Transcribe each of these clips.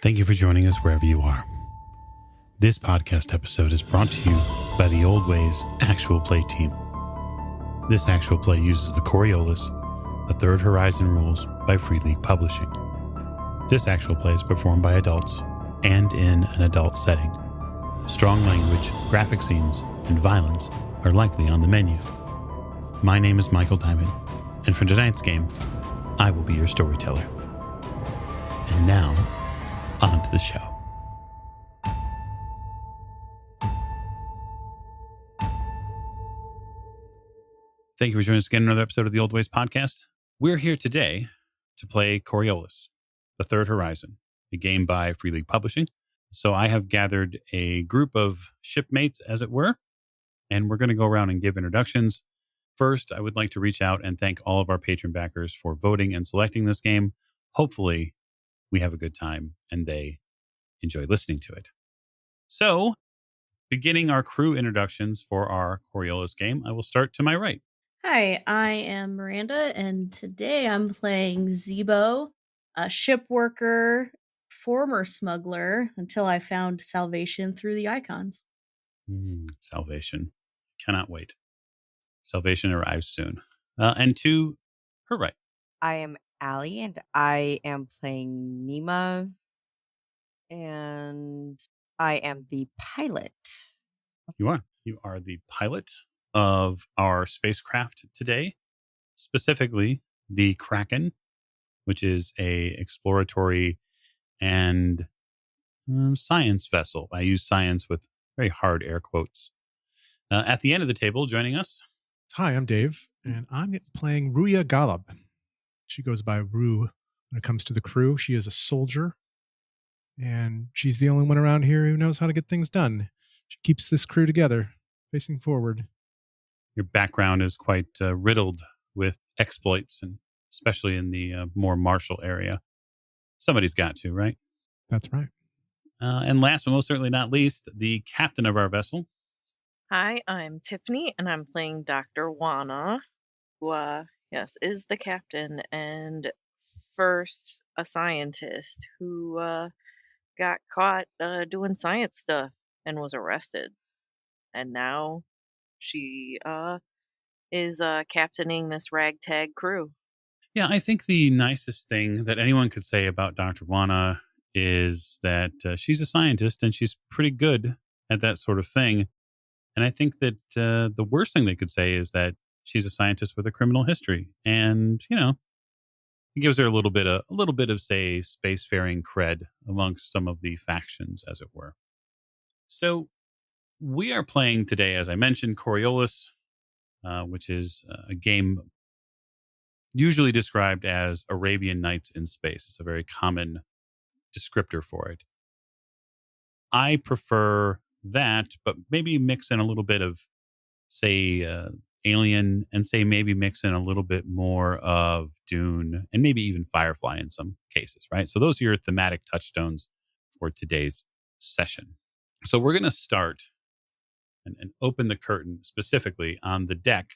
Thank you for joining us wherever you are. This podcast episode is brought to you by the Old Ways Actual Play team. This actual play uses the Coriolis, The Third Horizon rules by Free League Publishing. This actual play is performed by adults and in an adult setting. Strong language, graphic scenes, and violence are likely on the menu. My name is Michael Diamond, and for tonight's game, I will be your storyteller. And now, on to the show. Thank you for joining us again in another episode of the Old Ways podcast. We're here today to play Coriolis, The Third Horizon, a game by Free League Publishing. So I have gathered a group of shipmates, as it were, and we're going to go around and give introductions. First, I would like to reach out and thank all of our patron backers for voting and selecting this game. Hopefully, we have a good time and they enjoy listening to it. So, beginning our crew introductions for our Coriolis game, I will start to my right. Hi, I am Miranda, and today I'm playing Zebo, a ship worker, former smuggler, until I found salvation through the icons. Salvation. Cannot wait. Salvation arrives soon. And to her right. I am Allie, and I am playing Nima, and I am the pilot. You are. You are the pilot of our spacecraft today, specifically the Kraken, which is a exploratory and science vessel. I use science with very hard air quotes. At the end of the table, joining us. Hi, I'm Dave, and I'm playing Ruya Galab. She goes by Rue when it comes to the crew. She is a soldier, and she's the only one around here who knows how to get things done. She keeps this crew together, facing forward. Your background is quite riddled with exploits, and especially in the more martial area. Somebody's got to, right? That's right. And last but most certainly not least, the captain of our vessel. Hi, I'm Tiffany, and I'm playing Dr. Wana, who, is the captain and first a scientist who got caught doing science stuff and was arrested. And now she is captaining this ragtag crew. Yeah, I think the nicest thing that anyone could say about Dr. Wana is that she's a scientist and she's pretty good at that sort of thing. And I think that the worst thing they could say is that she's a scientist with a criminal history. And, you know, it gives her a little bit of, say, spacefaring cred amongst some of the factions, as it were. So we are playing today, as I mentioned, Coriolis, which is a game usually described as Arabian Nights in space. It's a very common descriptor for it. I prefer that, but maybe mix in a little bit of, say, Alien, and say maybe mix in a little bit more of Dune, and maybe even Firefly in some cases, right? So those are your thematic touchstones for today's session. So we're going to start and open the curtain specifically on the deck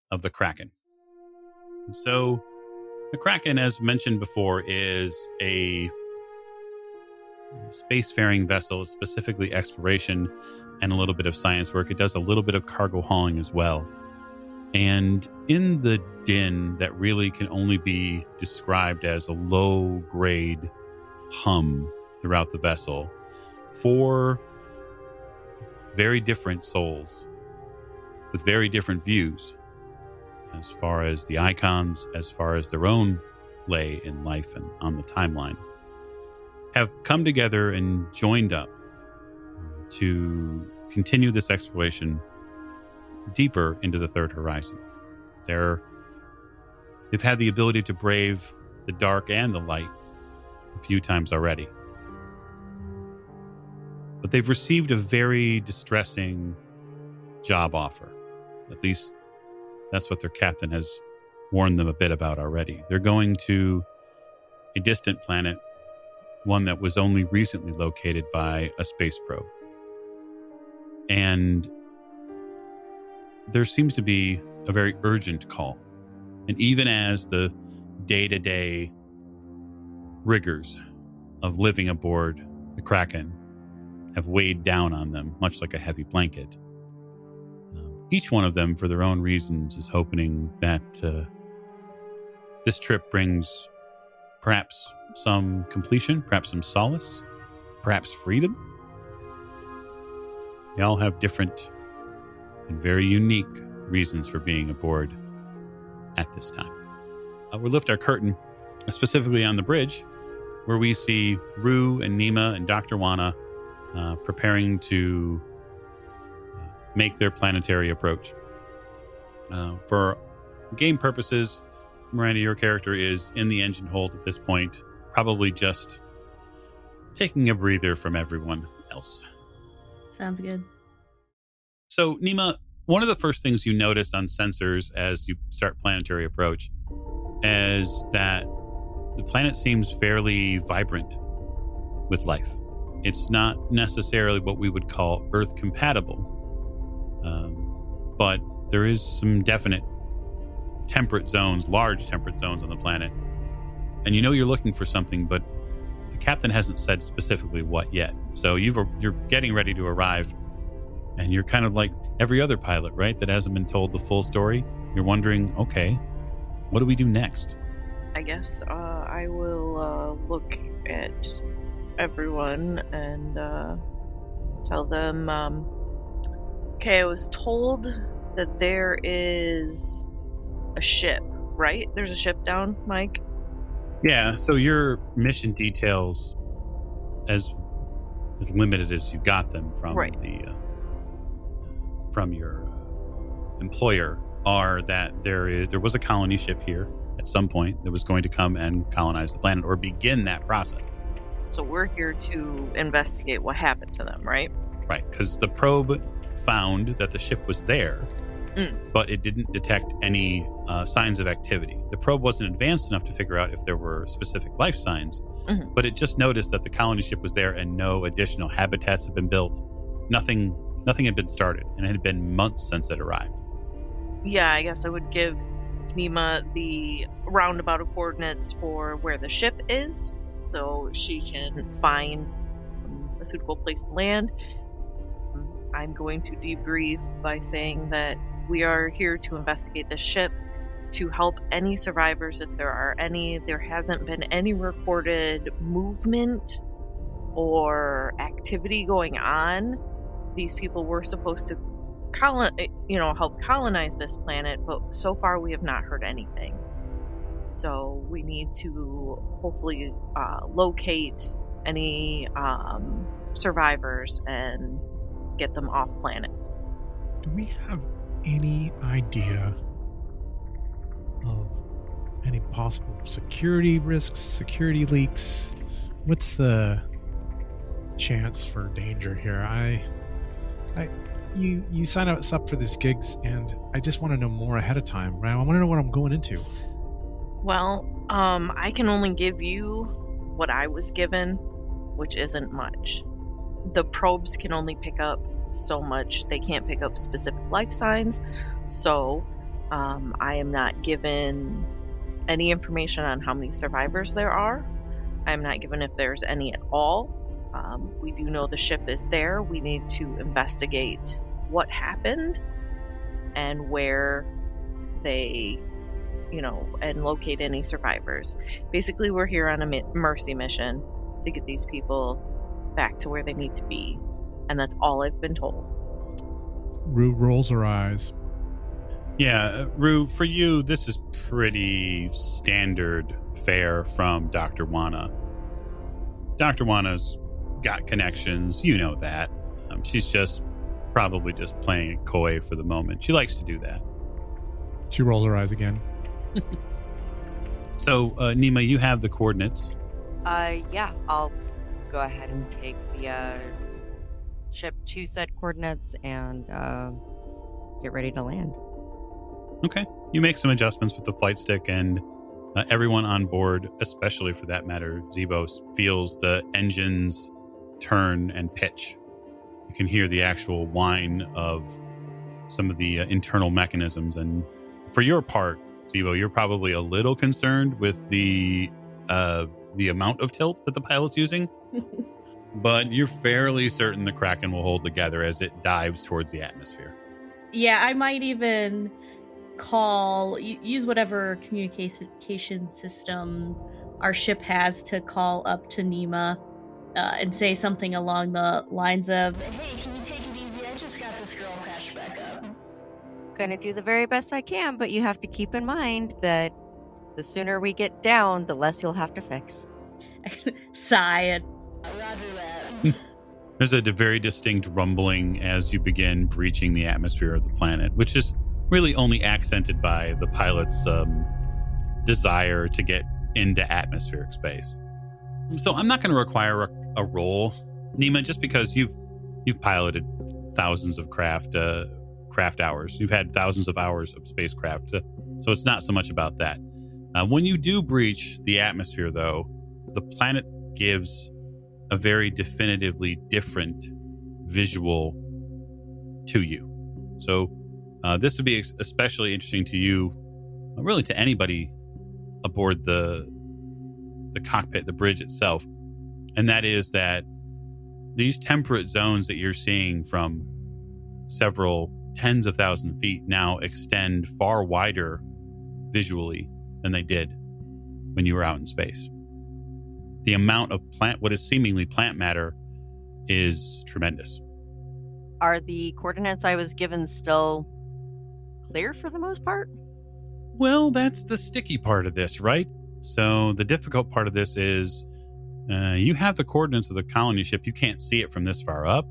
of the Kraken. And so the Kraken, as mentioned before, is a spacefaring vessel, specifically exploration and a little bit of science work. It does a little bit of cargo hauling as well. And in the din that really can only be described as a low-grade hum throughout the vessel, four very different souls with very different views as far as the icons, as far as their own lay in life and on the timeline, have come together and joined up to continue this exploration deeper into the Third Horizon. They've had the ability to brave the dark and the light a few times already. But they've received a very distressing job offer. At least that's what their captain has warned them a bit about already. They're going to a distant planet, one that was only recently located by a space probe. And there seems to be a very urgent call. And even as the day-to-day rigors of living aboard the Kraken have weighed down on them, much like a heavy blanket. Each one of them, for their own reasons, is hoping that this trip brings perhaps some completion, perhaps some solace, perhaps freedom. They all have different and very unique reasons for being aboard at this time. We'll lift our curtain specifically on the bridge, where we see Rue and Nima and Dr. Wana preparing to make their planetary approach. For game purposes, Miranda, your character is in the engine hold at this point, probably just taking a breather from everyone else. Sounds good. So, Nima, one of the first things you notice on sensors as you start planetary approach is that the planet seems fairly vibrant with life. It's not necessarily what we would call Earth compatible, but there is some definite temperate zones, large temperate zones on the planet. And you know you're looking for something, but the captain hasn't said specifically what yet. So you're getting ready to arrive, and you're kind of like every other pilot, right? That hasn't been told the full story. You're wondering, okay, what do we do next? I guess I will look at everyone and tell them, okay, I was told that there is a ship, right? There's a ship down, Mike? Yeah, so your mission details, as limited as you got them from Right. from your employer, are that there was a colony ship here at some point that was going to come and colonize the planet or begin that process. So we're here to investigate what happened to them, right? Right, because the probe found that the ship was there, but it didn't detect any signs of activity. The probe wasn't advanced enough to figure out if there were specific life signs, but it just noticed that the colony ship was there and no additional habitats had been built. Nothing had been started, and it had been months since it arrived. Yeah, I guess I would give Nima the roundabout of coordinates for where the ship is, so she can find a suitable place to land. I'm going to debrief by saying that we are here to investigate the ship, to help any survivors if there are any. There hasn't been any recorded movement or activity going on. These people were supposed to help colonize this planet, but so far we have not heard anything. So we need to hopefully locate any survivors and get them off planet. Do we have any idea of any possible security risks, security leaks? What's the chance for danger here? You sign us up for these gigs, and I just want to know more ahead of time, right? I want to know what I'm going into. Well, I can only give you what I was given, which isn't much. The probes can only pick up so much. They can't pick up specific life signs, so I am not given any information on how many survivors there are. I am not given if there's any at all. We do know the ship is there. We need to investigate what happened and where they, and locate any survivors. Basically, we're here on a mercy mission to get these people back to where they need to be. And that's all I've been told. Rue rolls her eyes. Yeah, Rue, for you, this is pretty standard fare from Dr. Wana. Dr. Wana's got connections, you know that. She's probably just playing it coy for the moment. She likes to do that. She rolls her eyes again. So, Nima, you have the coordinates. Yeah, I'll go ahead and take the ship to set coordinates and get ready to land. Okay. You make some adjustments with the flight stick, and everyone on board, especially for that matter, Zebos, feels the engines turn and pitch. You can hear the actual whine of some of the internal mechanisms. And for your part, Zebo, you're probably a little concerned with the the amount of tilt that the pilot's using. But you're fairly certain the Kraken will hold together as it dives towards the atmosphere. Yeah, I might even use whatever communication system our ship has to call up to Nima and say something along the lines of, "Hey, can you take it easy? I just got this girl patched back up." Gonna do the very best I can, but you have to keep in mind that the sooner we get down, the less you'll have to fix. Sigh and roger that. There's a very distinct rumbling as you begin breaching the atmosphere of the planet, which is really only accented by the pilot's desire to get into atmospheric space. So I'm not going to require a roll, Nima, just because you've piloted thousands of craft hours. You've had thousands of hours of spacecraft, so it's not so much about that. When you do breach the atmosphere, though, the planet gives a very definitively different visual to you. So this would be especially interesting to you, really to anybody aboard the cockpit, the bridge itself. And that is that these temperate zones that you're seeing from several tens of thousands of feet now extend far wider visually than they did when you were out in space. The amount of what is seemingly plant matter is tremendous. Are the coordinates I was given still clear for the most part? Well, that's the sticky part of this, right? So the difficult part of this is you have the coordinates of the colony ship. You can't see it from this far up.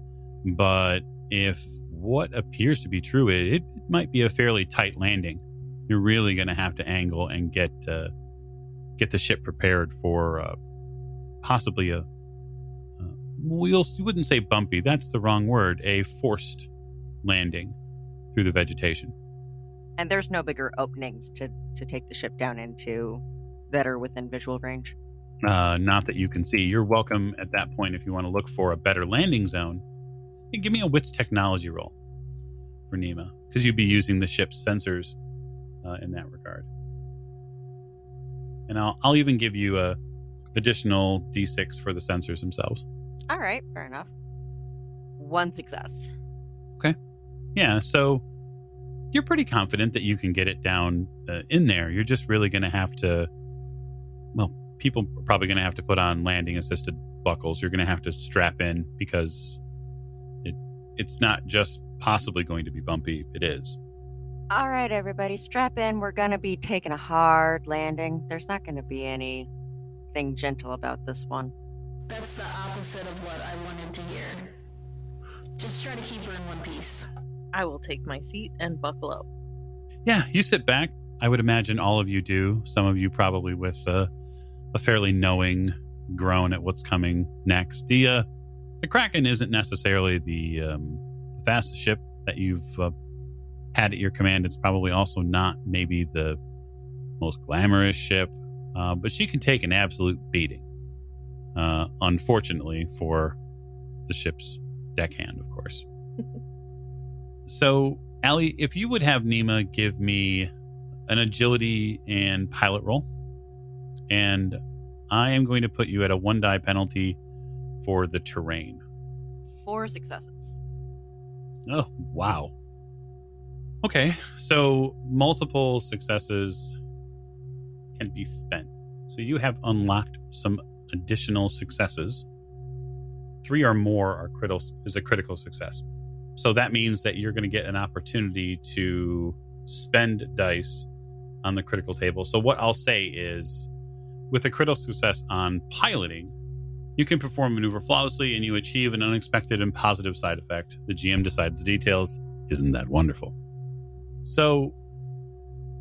But if what appears to be true, it might be a fairly tight landing. You're really going to have to angle and get the ship prepared for possibly you wouldn't say bumpy, that's the wrong word, a forced landing through the vegetation. And there's no bigger openings to take the ship down into that are within visual range? Not that you can see. You're welcome at that point if you want to look for a better landing zone. Give me a wits technology roll for Nima, because you'd be using the ship's sensors in that regard. And I'll even give you a additional D6 for the sensors themselves. All right, fair enough. 1 success. Okay. Yeah, so you're pretty confident that you can get it down in there. You're just really going to have to, well, people are probably going to have to put on landing assisted buckles. You're going to have to strap in because it's not just possibly going to be bumpy. It is. All right, everybody, strap in. We're going to be taking a hard landing. There's not going to be anything gentle about this one. That's the opposite of what I wanted to hear. Just try to keep her in one piece. I will take my seat and buckle up. Yeah, you sit back. I would imagine all of you do. Some of you probably with a fairly knowing groan at what's coming next. The Kraken isn't necessarily the fastest ship that you've had at your command. It's probably also not maybe the most glamorous ship, but she can take an absolute beating. Unfortunately for the ship's deckhand, of course. So, Allie, if you would have Nima give me an agility and pilot roll, and I am going to put you at a 1 die penalty for the terrain. 4 successes. Oh, wow. Okay, so multiple successes can be spent. So you have unlocked some additional successes. 3 or more is a critical success. So that means that you're going to get an opportunity to spend dice on the critical table. So what I'll say is, with a critical success on piloting, you can perform a maneuver flawlessly and you achieve an unexpected and positive side effect. The GM decides the details. Isn't that wonderful? So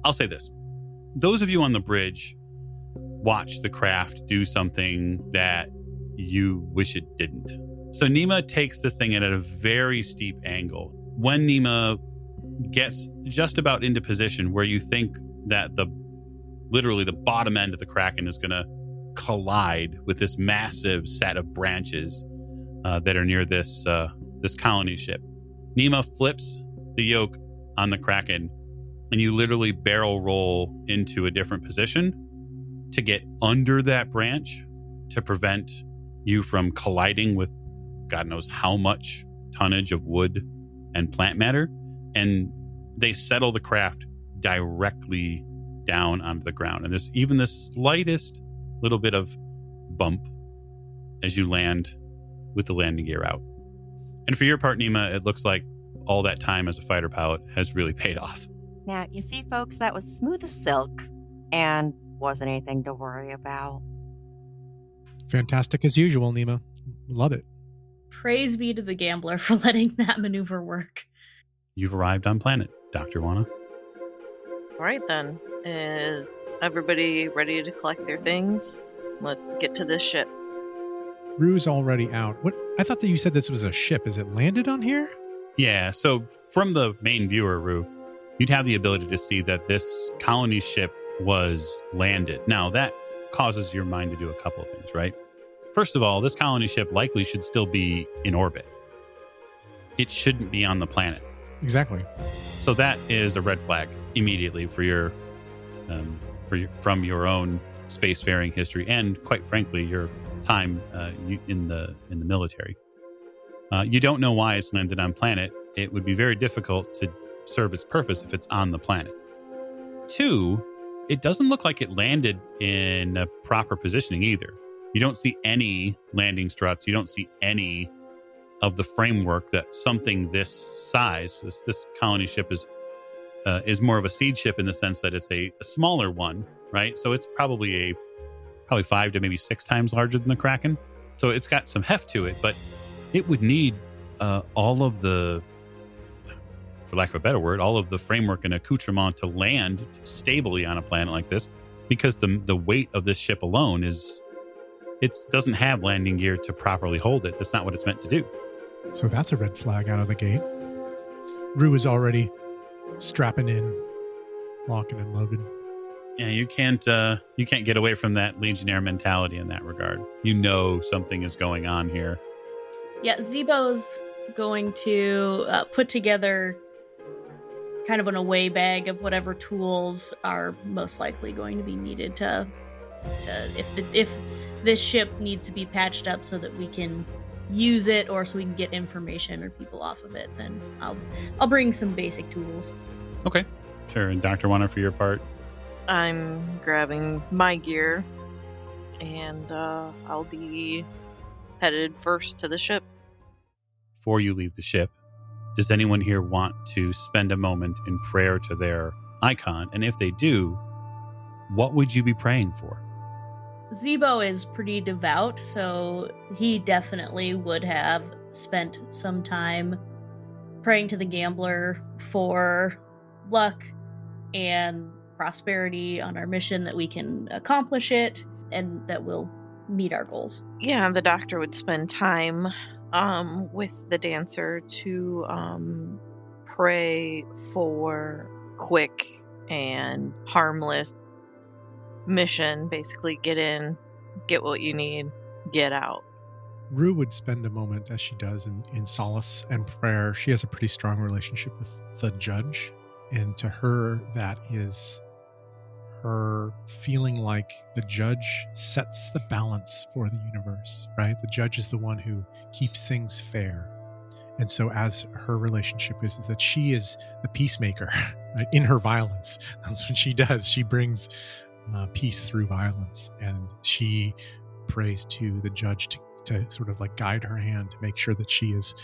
I'll say this. Those of you on the bridge watch the craft do something that you wish it didn't. So Nima takes this thing at a very steep angle. When Nima gets just about into position where you think that literally the bottom end of the Kraken is going to collide with this massive set of branches that are near this colony ship, Nima flips the yoke on the Kraken, and you literally barrel roll into a different position to get under that branch to prevent you from colliding with God knows how much tonnage of wood and plant matter. And they settle the craft directly down onto the ground. And there's even the slightest little bit of bump as you land with the landing gear out. And for your part, Nima, it looks like all that time as a fighter pilot has really paid off. Now, you see, folks, that was smooth as silk and wasn't anything to worry about. Fantastic as usual, Nima. Love it. Praise be to the gambler for letting that maneuver work. You've arrived on planet, Dr. Wana. All right, then. Is everybody ready to collect their things? Let's get to this ship. Rue's already out. What? I thought that you said this was a ship. Is it landed on here? Yeah, so from the main viewer, Rue, you'd have the ability to see that this colony ship was landed. Now, that causes your mind to do a couple of things, right? First of all, this colony ship likely should still be in orbit. It shouldn't be on the planet. Exactly. So that is a red flag immediately for from your own spacefaring history and, quite frankly, your time in the military. You don't know why it's landed on planet. It would be very difficult to serve its purpose if it's on the planet. 2, it doesn't look like it landed in a proper positioning either. You don't see any landing struts. You don't see any of the framework that something this size, this colony ship is more of a seed ship in the sense that it's a smaller one, right? So it's probably 5 to maybe 6 times larger than the Kraken. So it's got some heft to it, but it would need all of the, for lack of a better word, all of the framework and accoutrement to land stably on a planet like this, because the weight of this ship alone it doesn't have landing gear to properly hold it. That's not what it's meant to do. So that's a red flag out of the gate. Rue is already strapping in, locking and loaded. Yeah, you can't get away from that Legionnaire mentality in that regard. You know something is going on here. Yeah, Zebo's going to put together kind of an away bag of whatever tools are most likely going to be needed to if this ship needs to be patched up so that we can use it or so we can get information or people off of it, then I'll bring some basic tools. Okay, sure. And Dr. Warner, for your part? I'm grabbing my gear, and I'll be headed first to the ship. Before you leave the ship, does anyone here want to spend a moment in prayer to their icon? And if they do, what would you be praying for? Zebo is pretty devout, so he definitely would have spent some time praying to the gambler for luck and prosperity on our mission, that we can accomplish it and that we'll meet our goals. Yeah, the doctor would spend time with the dancer to pray for quick and harmless mission. Basically, get in, get what you need, get out. Rue would spend a moment, as she does, in solace and prayer. She has a pretty strong relationship with the judge, and to her, that is her feeling like the judge sets the balance for the universe, right? The judge is the one who keeps things fair. And so as her relationship is that she is the peacemaker, right? In her violence. That's what she does. She brings peace through violence, and she prays to the judge to sort of like guide her hand to make sure that she is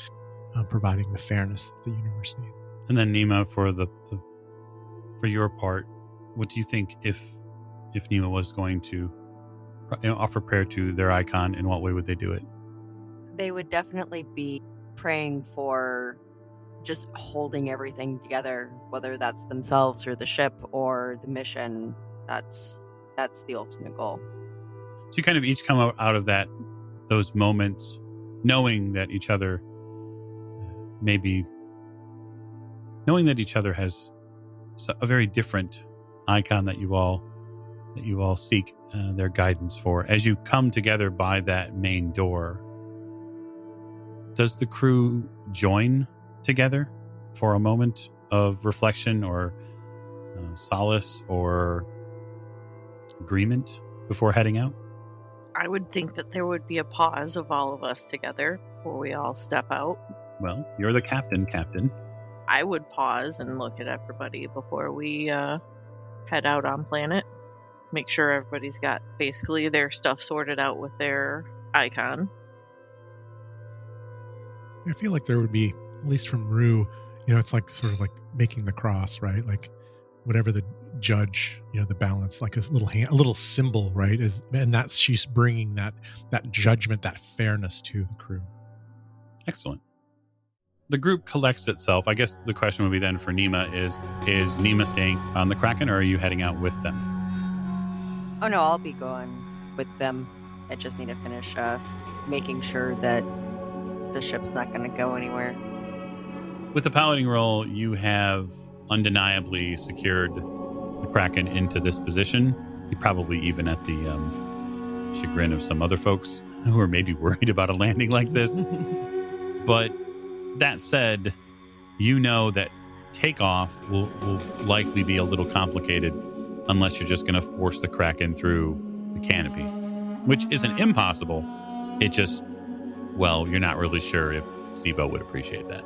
providing the fairness that the universe needs. And then Nima, for your part, what do you think if Nima was going to offer prayer to their icon, in what way would they do it? They would definitely be praying for just holding everything together, whether that's themselves or the ship or the mission. That's the ultimate goal. So you kind of each come out of those moments knowing that each other has a very different icon that you all seek their guidance for. As you come together by that main door, does the crew join together for a moment of reflection or solace or agreement before heading out? I would think that there would be a pause of all of us together before we all step out. Well, you're the captain. I would pause and look at everybody before we head out on planet. Make sure everybody's got basically their stuff sorted out with their icon. I feel like there would be, at least from Rue, it's like sort of like making the cross, right? Like whatever the judge, the balance, like a little symbol, right? And that's, she's bringing that judgment, that fairness to the crew. Excellent. The group collects itself. I guess the question would be then for Nima is Nima staying on the Kraken, or are you heading out with them? Oh no, I'll be going with them. I just need to finish making sure that the ship's not going to go anywhere. With the piloting role, you have undeniably secured the Kraken into this position. You're probably even at the chagrin of some other folks who are maybe worried about a landing like this. But that said, you know that takeoff will likely be a little complicated unless you're just going to force the Kraken through the canopy, which isn't impossible. It just, well, you're not really sure if Sibo would appreciate that.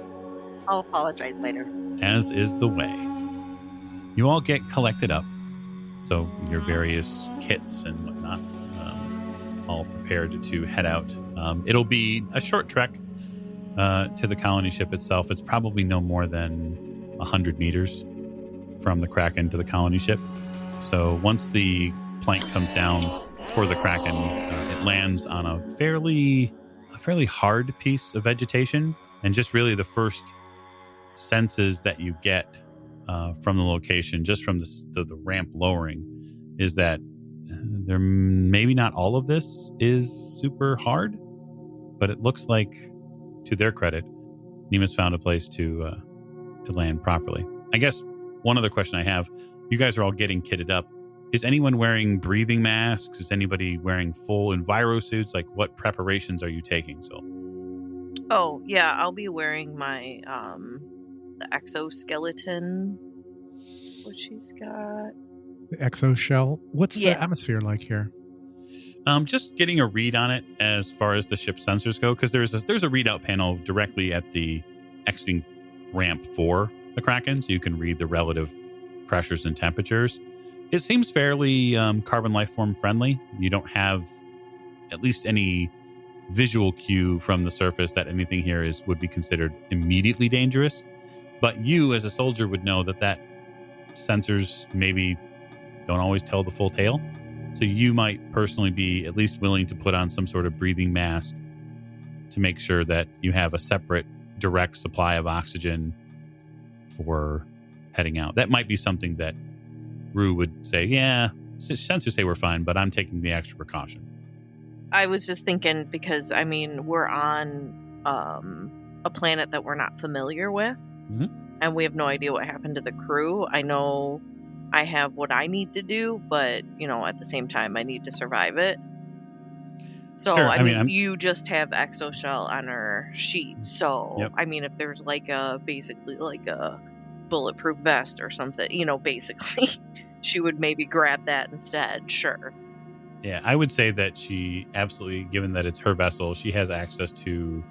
I'll apologize later. As is the way. You all get collected up. So your various kits and whatnots all prepared to head out. It'll be a short trek to the colony ship itself. It's probably no more than 100 meters from the Kraken to the colony ship. So once the plank comes down for the Kraken, it lands on a fairly hard piece of vegetation. And just really the first senses that you get from the location, just from the ramp lowering, is that there maybe not all of this is super hard, but it looks like, to their credit, Nima's found a place to land properly. I guess one other question I have: you guys are all getting kitted up. Is anyone wearing breathing masks? Is anybody wearing full enviro suits? Like, what preparations are you taking? So, Oh yeah, I'll be wearing my the exoskeleton. What she's got. The exoshell. What's Yeah. the atmosphere like here? just getting a read on it as far as the ship sensors go, because there's a readout panel directly at the exiting ramp for the Kraken, so you can read the relative pressures and temperatures. It seems fairly carbon life form friendly. You don't have at least any visual cue from the surface that anything here would be considered immediately dangerous. But you, as a soldier, would know that sensors maybe don't always tell the full tale. So you might personally be at least willing to put on some sort of breathing mask to make sure that you have a separate direct supply of oxygen for heading out. That might be something that Rue would say, yeah, sensors say we're fine, but I'm taking the extra precaution. I was just thinking, because I mean, we're on a planet that we're not familiar with, and we have no idea what happened to the crew. I know I have what I need to do, but at the same time, I need to survive it. So Sure. I mean, you just have exoshell on her sheet. So Yep. I mean, if there's basically like a bulletproof vest or something, basically, she would maybe grab that instead. Sure. Yeah, I would say that she absolutely, given that it's her vessel, she has access to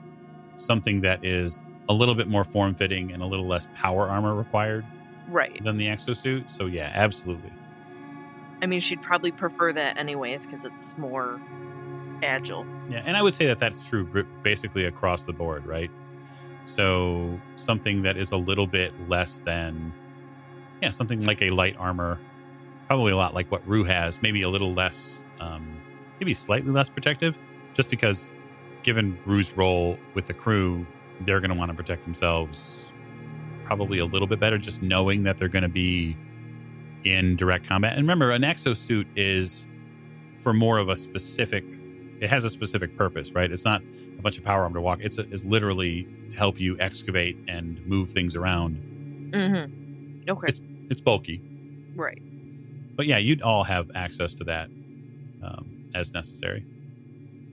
something that is a little bit more form-fitting and a little less power armor required Right. than the exosuit. So yeah, absolutely. I mean, she'd probably prefer that anyways because it's more agile. Yeah, and I would say that that's true basically across the board, right? So something that is a little bit less than, something like a light armor, probably a lot like what Rue has, maybe a little less, maybe slightly less protective, just because given Rue's role with the crew, they're going to want to protect themselves probably a little bit better, just knowing that they're going to be in direct combat. And remember, an exosuit is for more of it has a specific purpose, right? It's not a bunch of power armor to walk. It's literally to help you excavate and move things around. Mm-hmm. Okay. It's bulky. Right. But yeah, you'd all have access to that as necessary.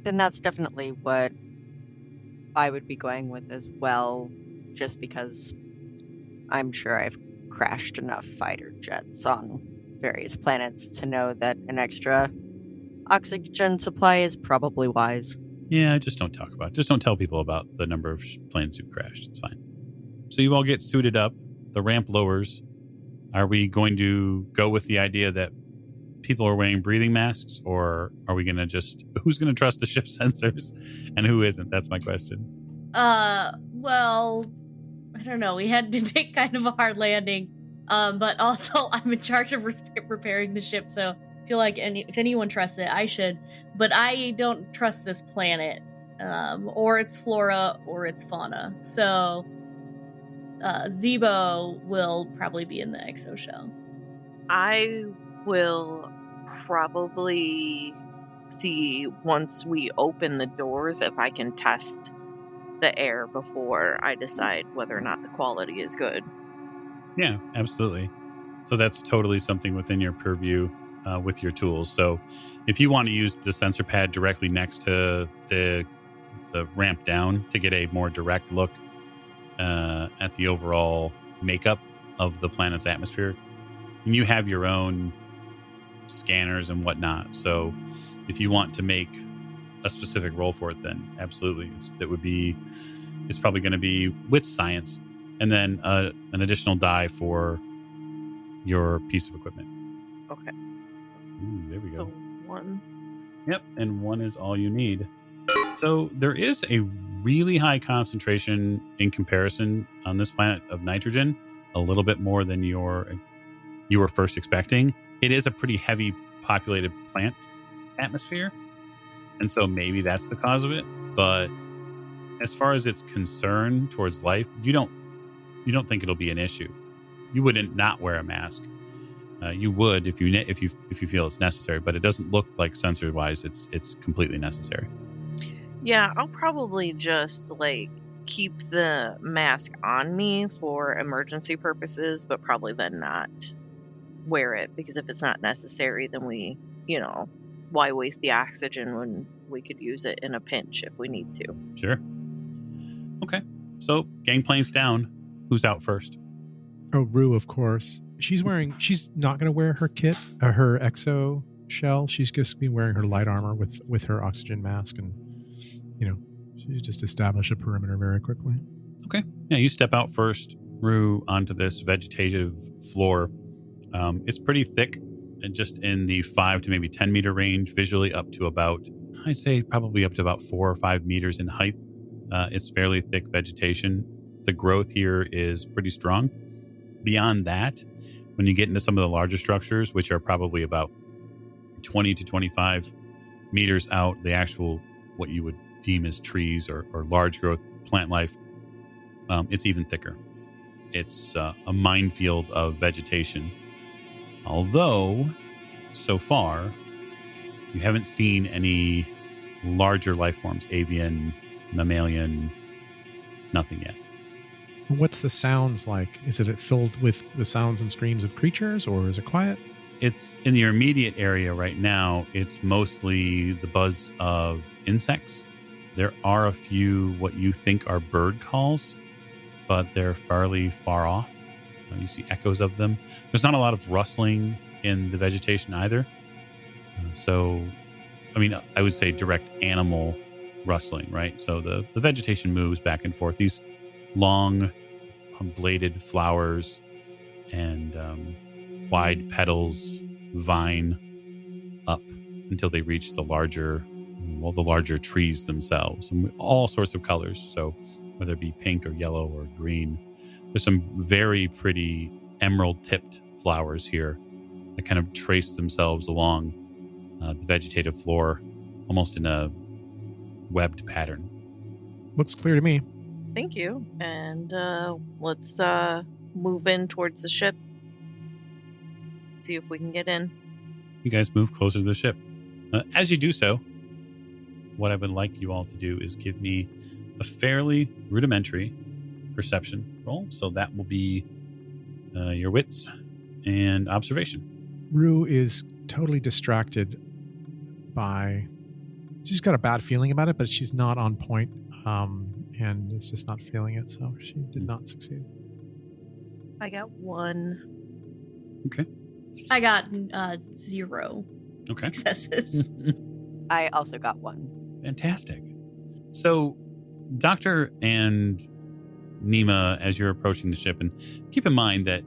Then that's definitely what I would be going with as well, just because I'm sure I've crashed enough fighter jets on various planets to know that an extra Oxygen supply is probably wise. Yeah, just don't talk about it. Just don't tell people about the number of planes who've crashed. It's fine. So you all get suited up. The ramp lowers. Are we going to go with the idea that people are wearing breathing masks, or are we going to who's going to trust the ship sensors and who isn't? That's my question. Well, I don't know. We had to take kind of a hard landing. But also I'm in charge of repairing the ship, so I feel like if anyone trusts it, I should. But I don't trust this planet, or its flora or its fauna. So Zebo will probably be in the exo shell. I will probably see once we open the doors if I can test the air before I decide whether or not the quality is good. Yeah, absolutely. So that's totally something within your purview with your tools. So if you want to use the sensor pad directly next to the ramp down to get a more direct look at the overall makeup of the planet's atmosphere, and you have your own scanners and whatnot. So if you want to make a specific roll for it, then absolutely, it's probably going to be with science, and then an additional die for your piece of equipment. Okay. Ooh, there we go. So 1. Yep, and 1 is all you need. So there is a really high concentration in comparison on this planet of nitrogen, a little bit more than you were first expecting. It is a pretty heavy populated plant atmosphere, and so maybe that's the cause of it. But as far as its concern towards life, you don't think it'll be an issue. You wouldn't not wear a mask. You would if you feel it's necessary, but it doesn't look like sensor wise it's completely necessary. Yeah, I'll probably just keep the mask on me for emergency purposes, but probably then not wear it, because if it's not necessary, then why waste the oxygen when we could use it in a pinch if we need to? Sure. Okay. So gangplank's down. Who's out first? Oh, Rue, of course. She's not going to wear her kit, her exo shell. She's just be wearing her light armor with her oxygen mask, and she just establish a perimeter very quickly. Okay. Yeah, you step out first, Rue, onto this vegetative floor. It's pretty thick, and just in the 5 to maybe 10 meter range, visually up to about, I'd say probably up to about 4 or 5 meters in height. It's fairly thick vegetation. The growth here is pretty strong. Beyond that, when you get into some of the larger structures, which are probably about 20 to 25 meters out, the actual what you would deem as trees or large growth plant life, it's even thicker. It's a minefield of vegetation. Although, so far, you haven't seen any larger life forms, avian, mammalian, nothing yet. And what's the sounds like? Is it filled with the sounds and screams of creatures, or is it quiet? It's in the immediate area right now. It's mostly the buzz of insects. There are a few what you think are bird calls, but they're fairly far off. You see echoes of them. There's not a lot of rustling in the vegetation either. So, I mean, I would say direct animal rustling, right? So the vegetation moves back and forth. These long bladed flowers and wide petals vine up until they reach the larger trees themselves, and all sorts of colors. So whether it be pink or yellow or green, there's some very pretty emerald tipped flowers here that kind of trace themselves along the vegetative floor, almost in a webbed pattern. Looks clear to me. Thank you. And let's move in towards the ship. See if we can get in. You guys move closer to the ship. As you do so, what I would like you all to do is give me a fairly rudimentary perception roll. So that will be your wits and observation. Rue is totally distracted by... She's got a bad feeling about it, but she's not on point, and is just not feeling it, so she did not succeed. I got 1. Okay. I got 0. Okay. successes. I also got one. Fantastic. So, Doctor and Nima, as you're approaching the ship, and keep in mind that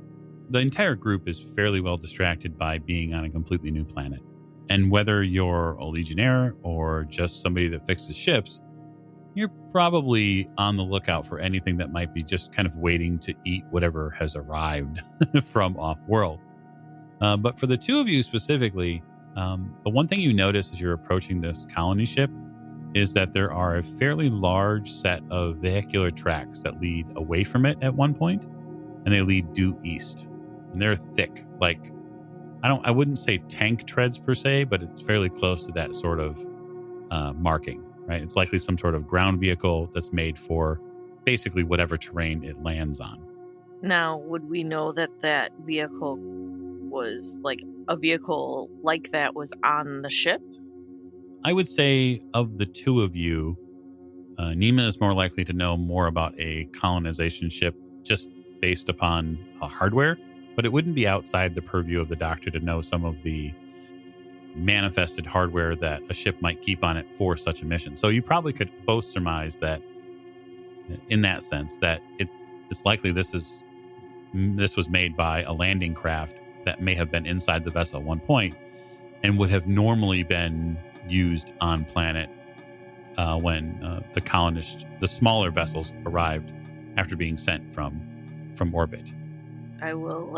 the entire group is fairly well distracted by being on a completely new planet. And whether you're a Legionnaire or just somebody that fixes ships, you're probably on the lookout for anything that might be just kind of waiting to eat whatever has arrived from off-world. But for the two of you specifically, the one thing you notice as you're approaching this colony ship is that there are a fairly large set of vehicular tracks that lead away from it at one point, and they lead due east. And they're thick, like I wouldn't say tank treads per se, but it's fairly close to that sort of marking, right? It's likely some sort of ground vehicle that's made for basically whatever terrain it lands on. Now, would we know that that vehicle was like a vehicle like that was on the ship? I would say of the two of you, Nima is more likely to know more about a colonization ship just based upon hardware, but it wouldn't be outside the purview of the Doctor to know some of the manifested hardware that a ship might keep on it for such a mission. So you probably could both surmise that, in that sense, that it's likely this was made by a landing craft that may have been inside the vessel at one point and would have normally been used on planet when the smaller vessels arrived after being sent from orbit. I will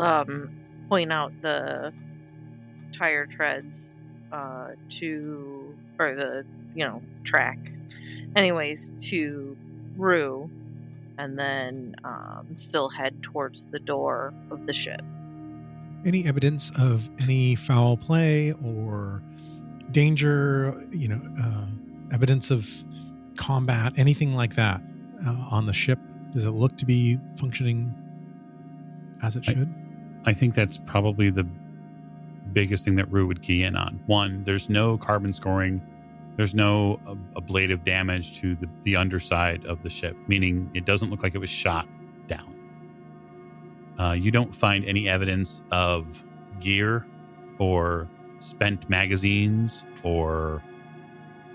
point out the tire treads or the tracks, anyways, to Rue, and then still head towards the door of the ship. Any evidence of any foul play or danger, evidence of combat, anything like that on the ship? Does it look to be functioning as it should? I think that's probably the biggest thing that Rue would key in on. One, there's no carbon scoring. There's no ablative damage to the underside of the ship, meaning it doesn't look like it was shot down. You don't find any evidence of gear or spent magazines or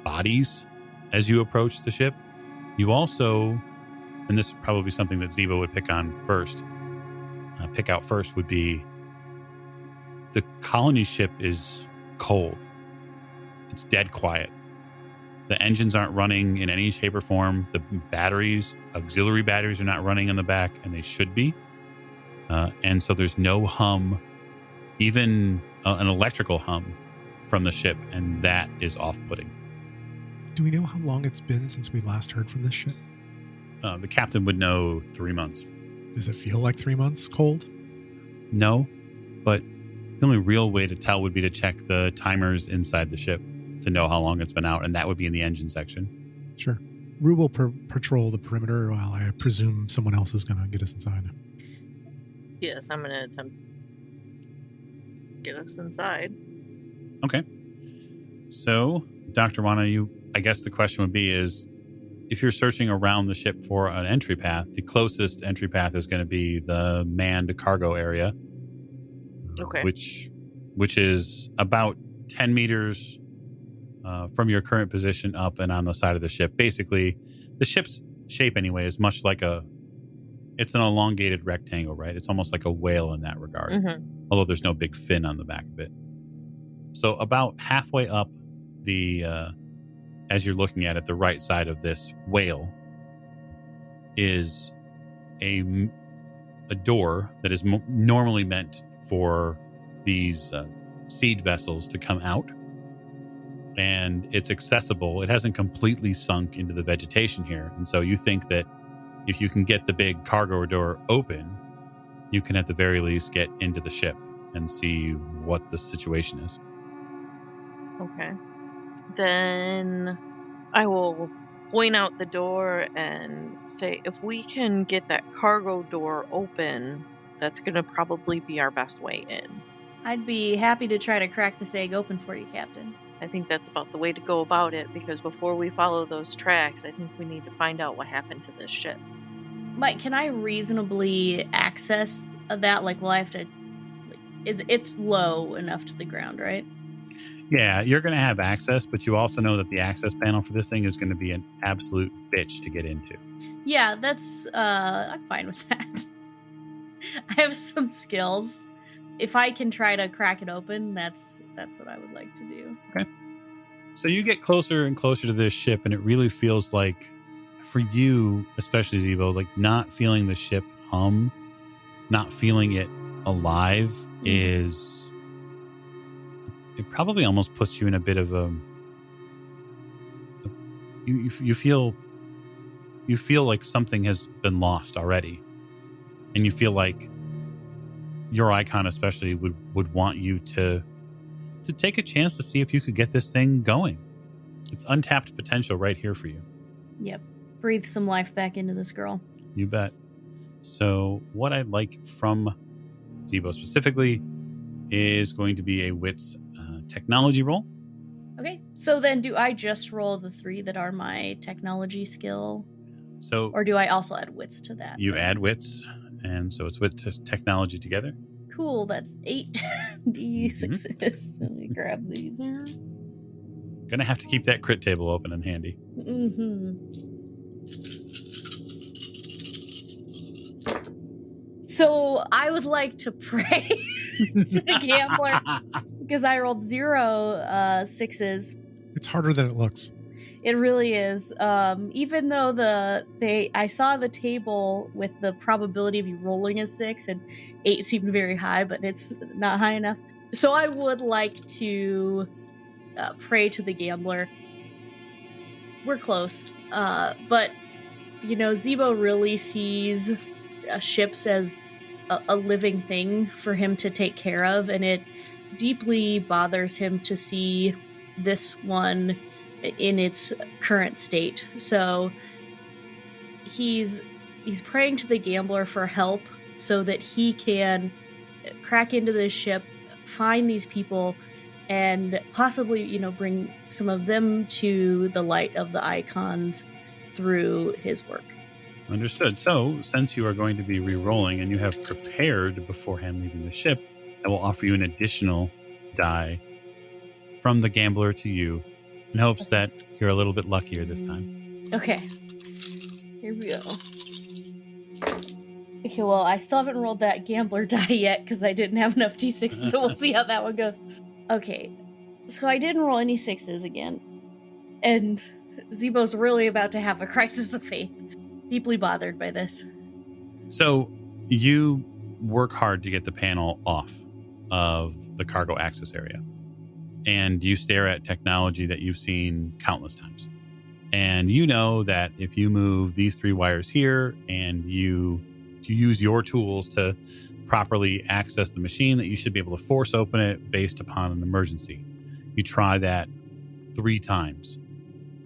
bodies as you approach the ship. You also, and this would probably be something that Ziva would pick out first, would be the colony ship is cold. It's dead quiet. The engines aren't running in any shape or form. The auxiliary batteries are not running in the back, and they should be. And so there's no hum, even an electrical hum from the ship, and that is off-putting. Do we know how long it's been since we last heard from this ship? The captain would know 3 months. Does it feel like 3 months cold? No, but the only real way to tell would be to check the timers inside the ship to know how long it's been out, and that would be in the engine section. Sure. Rue will patrol the perimeter while I presume someone else is going to get us inside. Yes, I'm going to attempt to get us inside. Okay. So, Dr. Wana, I guess the question would be is, if you're searching around the ship for an entry path, the closest entry path is going to be the manned cargo area. Okay. Which is about 10 meters from your current position up and on the side of the ship. Basically, the ship's shape anyway is much like it's an elongated rectangle, right? It's almost like a whale in that regard, although there's no big fin on the back of it. So about halfway up as you're looking at it, the right side of this whale is a door that is normally meant for these seed vessels to come out, and it's accessible. It hasn't completely sunk into the vegetation here, and so you think that if you can get the big cargo door open, you can at the very least get into the ship and see what the situation is. Okay. Then I will point out the door and say, if we can get that cargo door open, that's going to probably be our best way in. I'd be happy to try to crack this egg open for you, Captain. I think that's about the way to go about it, because before we follow those tracks, I think we need to find out what happened to this ship. Mike, can I reasonably access that? Like, will I have to... it's low enough to the ground, right? Yeah, you're going to have access, but you also know that the access panel for this thing is going to be an absolute bitch to get into. Yeah, that's I'm fine with that. I have some skills. If I can try to crack it open, that's what I would like to do. So you get closer and closer to this ship, and it really feels like, for you, especially Zebo, like not feeling the ship hum, not feeling it alive is, it probably almost puts you in a bit of a, you feel like something has been lost already, and you feel like your icon especially would want you to take a chance to see if you could get this thing going. It's untapped potential right here for you. Yep. Breathe some life back into this girl. You bet. So what I'd like from Zebo specifically is going to be a wits technology roll. Okay. So then do I just roll the 3 that are my technology skill? So Or do I also add wits to that? you add wits, and so it's wit technology together. Cool, that's 8 D6s. Let me grab these here. Gonna have to keep that crit table open and handy. So I would like to pray to the gambler because I rolled 0 6s. It's harder than it looks. It really is. Even though I saw the table with the probability of you rolling a 6, and 8 seemed very high, but it's not high enough. So I would like to pray to the gambler. We're close, but Zebo really sees ships as a living thing for him to take care of, and it deeply bothers him to see this one in its current state. So he's praying to the gambler for help so that he can crack into this ship, find these people, and possibly bring some of them to the light of the icons through his work. Understood. So since you are going to be re-rolling and you have prepared beforehand leaving the ship, I will offer you an additional die from the gambler to you in hopes that you're a little bit luckier this time. Okay. Here we go. Okay, well, I still haven't rolled that gambler die yet because I didn't have enough D6s, so we'll see how that one goes. Okay, so I didn't roll any 6s again. And Zebo's really about to have a crisis of faith. Deeply bothered by this. So you work hard to get the panel off of the cargo access area. And you stare at technology that you've seen countless times. And you know that if you move these 3 wires here and you use your tools to properly access the machine, that you should be able to force open it based upon an emergency. You try that 3 times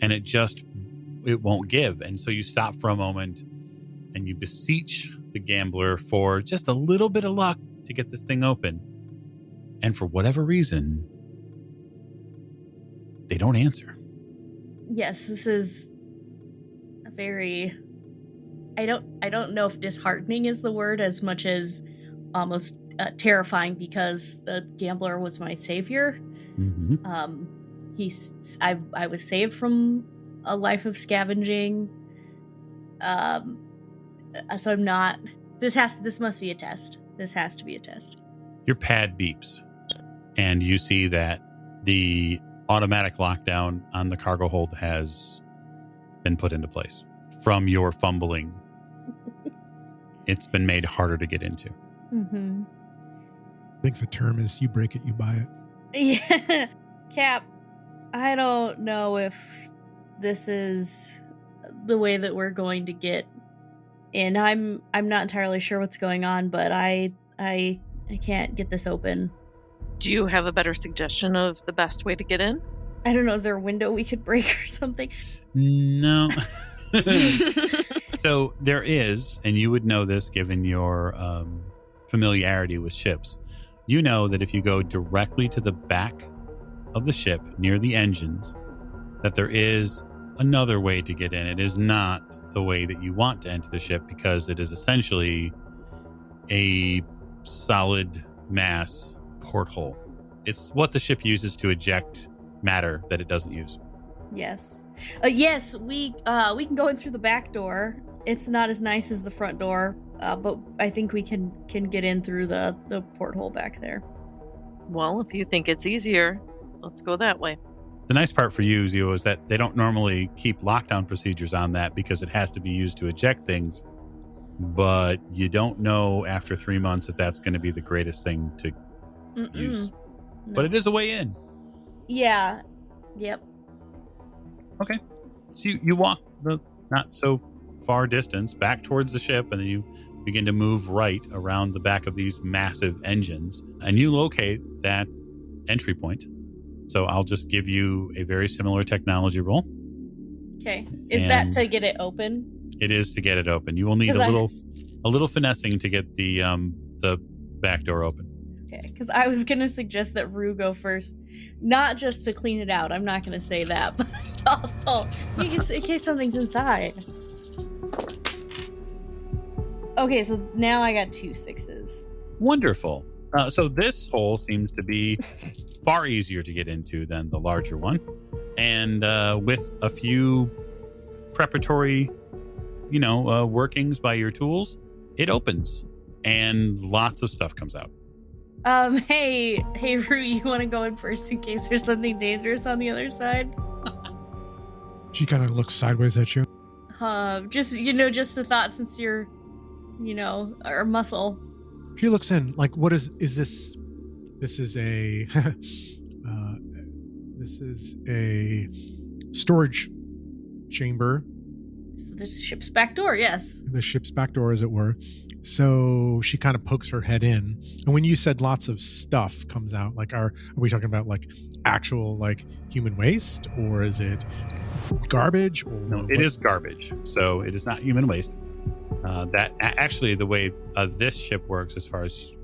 and it won't give. And so you stop for a moment and you beseech the gambler for just a little bit of luck to get this thing open. And for whatever reason, they don't answer. Yes, this is a very... I don't know if disheartening is the word as much as almost terrifying, because the gambler was my savior. Mm-hmm. I was saved from a life of scavenging. So I'm not... This must be a test. This has to be a test. Your pad beeps, and you see that the automatic lockdown on the cargo hold has been put into place. From your fumbling, it's been made harder to get into. Mm-hmm. I think the term is you break it, you buy it. Yeah. Cap, I don't know if this is the way that we're going to get in. I'm not entirely sure what's going on, but I can't get this open. Do you have a better suggestion of the best way to get in? I don't know, is there a window we could break or something? No. So there is, and you would know this given your familiarity with ships. You know that if you go directly to the back of the ship near the engines, that there is another way to get in. It is not the way that you want to enter the ship, because it is essentially a solid mass porthole. It's what the ship uses to eject matter that it doesn't use. Yes. Yes, we can go in through the back door. It's not as nice as the front door, but I think we can get in through the porthole back there. Well, if you think it's easier, let's go that way. The nice part for you, Zio, is that they don't normally keep lockdown procedures on that because it has to be used to eject things. But you don't know after 3 months if that's going to be the greatest thing to use. No. But it is a way in. Yeah. Yep. Okay. So you walk the not so far distance back towards the ship, and then you begin to move right around the back of these massive engines, and you locate that entry point. So I'll just give you a very similar technology roll. Okay. Is that to get it open? It is to get it open. You will need a little finessing to get the back door open. Okay, because I was gonna suggest that Rue go first, not just to clean it out. I'm not gonna say that, but also in case something's inside. Okay, so now I got 2 6s. Wonderful. So this hole seems to be far easier to get into than the larger one, and with a few preparatory, workings by your tools, it opens, and lots of stuff comes out. Hey, Rue, you want to go in first in case there's something dangerous on the other side? She kind of looks sideways at you. Just the thought, since you're, our muscle. She looks in, like, what is this? This is a, this is a storage chamber. It's the ship's back door, yes. The ship's back door, as it were. So she kind of pokes her head in. And when you said lots of stuff comes out, like, are we talking about like actual like human waste, or is it garbage? Or no, it is garbage. So it is not human waste. That actually, the way this ship works, as far as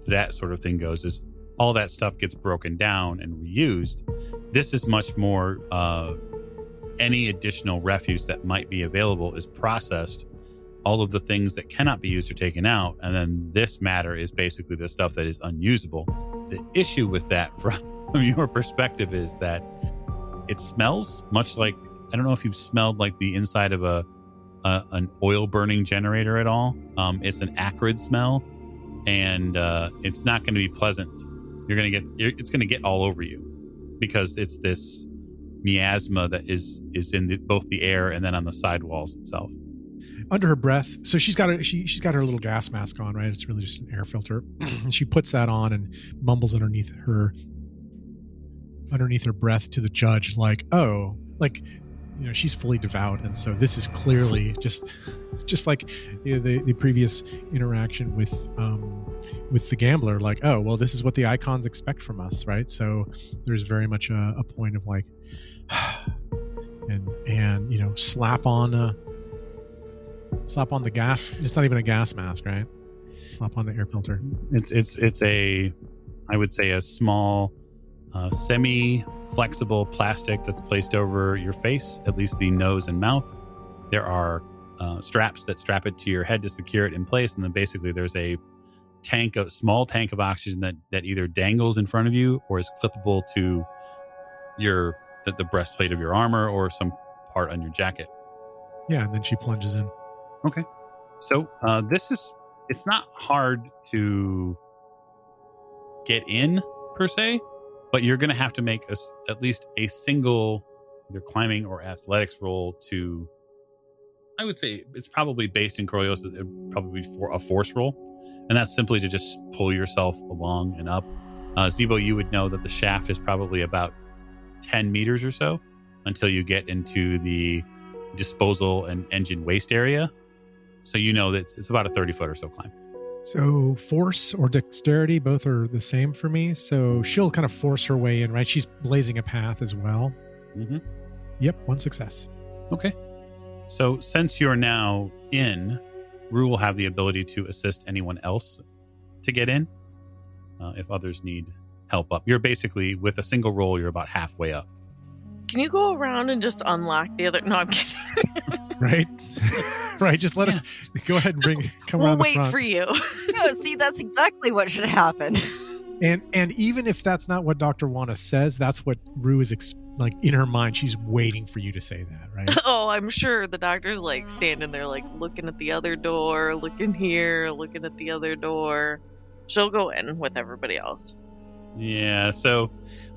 that sort of thing goes, is all that stuff gets broken down and reused. This is much more. Any additional refuse that might be available is processed. All of the things that cannot be used are taken out, and then this matter is basically the stuff that is unusable. The issue with that, from your perspective, is that it smells much like, I don't know if you've smelled like the inside of an oil burning generator at all. It's an acrid smell, and it's not going to be pleasant. It's going to get all over you because it's this miasma that is in both the air and then on the sidewalls itself. Under her breath, so she's got her little gas mask on, right? It's really just an air filter. And she puts that on and mumbles underneath her breath to the judge, like, oh, like, she's fully devout, and so this is clearly just like the previous interaction with the gambler, like, oh, well, this is what the icons expect from us, right? So there's very much a point of like, and slap on the gas. It's not even a gas mask, right? Slap on the air filter. It's I would say a small semi-flexible plastic that's placed over your face, at least the nose and mouth. There are straps that strap it to your head to secure it in place, and then basically there's a small tank of oxygen that either dangles in front of you or is clippable to the breastplate of your armor or some part on your jacket. Yeah, and then she plunges in. Okay. So it's not hard to get in per se, but you're going to have to make at least a single either climbing or athletics roll to, I would say it's probably based in Coriolis, it would probably be for a force roll. And that's simply to just pull yourself along and up. Zebo, you would know that the shaft is probably about 10 meters or so until you get into the disposal and engine waste area. So you know that it's about a 30-foot or so climb. So force or dexterity, both are the same for me. So she'll kind of force her way in, right? She's blazing a path as well. Mm-hmm. Yep, 1 success. Okay. So since you're now in, Rue will have the ability to assist anyone else to get in if others need help up. You're basically, with a single roll, you're about halfway up. Can you go around and just unlock the other? No, I'm kidding. Right? Right. Just let us go ahead and come we'll around the wait front. for you. No, see, that's exactly what should happen. And even if that's not what Dr. Wana says, that's what Rue is like in her mind. She's waiting for you to say that, right? Oh, I'm sure the doctor's like standing there, like looking at the other door, looking here, looking at the other door. She'll go in with everybody else. Yeah, so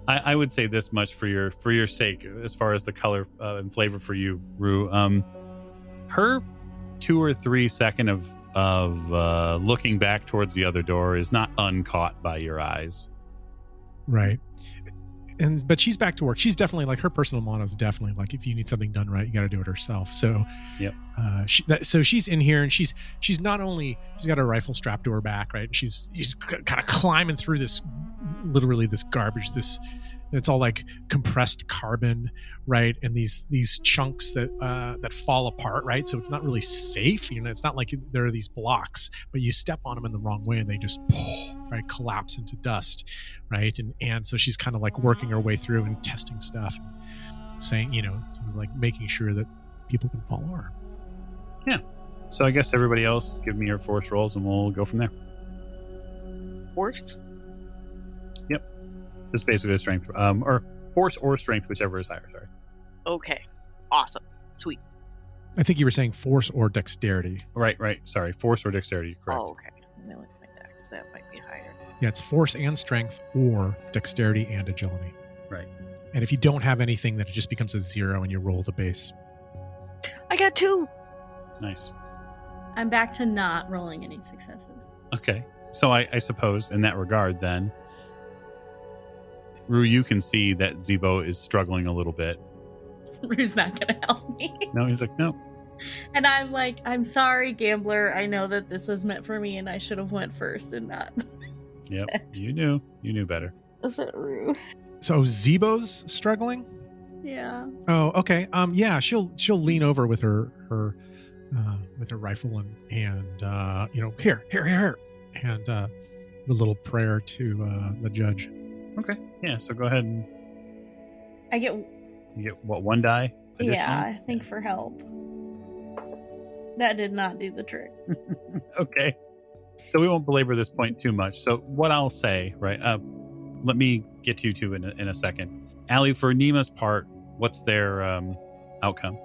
I would say this much for your sake, as far as the color and flavor for you, Rue. Her 2 or 3 second of looking back towards the other door is not uncaught by your eyes. Right. But she's back to work. She's definitely like, her personal motto is definitely like, if you need something done right, you got to do it herself. So, yep. So she's in here, and she's not only, she's got her rifle strapped to her back, right? And she's kind of climbing through this, literally this garbage, it's all like compressed carbon, right? And these chunks that fall apart, right? So it's not really safe. It's not like there are these blocks, but you step on them in the wrong way and they just right collapse into dust, right? And so she's kind of like working her way through and testing stuff, and saying, sort of like making sure that people can follow her. Yeah. So I guess everybody else, give me your force rolls and we'll go from there. Force? Yep. Just basically a strength, or force or strength, whichever is higher. Sorry. Okay. Awesome. Sweet. I think you were saying force or dexterity. Right. Sorry. Force or dexterity. Correct. Oh, okay. Let me look at my dex. That might be higher. Yeah, it's force and strength or dexterity and agility. Right. And if you don't have anything, then it just becomes a 0 and you roll the base. I got 2. Nice. I'm back to not rolling any successes. Okay. So I suppose in that regard, then, Rue, you can see that Zebo is struggling a little bit. Rue's not going to help me. No, he's like, no. And I'm like, I'm sorry, gambler. I know that this was meant for me and I should have went first and not. Yep. You knew better. Was it Rue? So Zebo's struggling? Yeah. Oh, okay. Yeah, she'll lean over with her rifle and here, and a little prayer to the judge. Okay. Yeah. So go ahead and you get what, 1 die? Additional? Yeah, I think for help. That did not do the trick. Okay. So we won't belabor this point too much. So what I'll say, right? Let me get to you two in a second. Allie, for Nima's part, what's their outcome?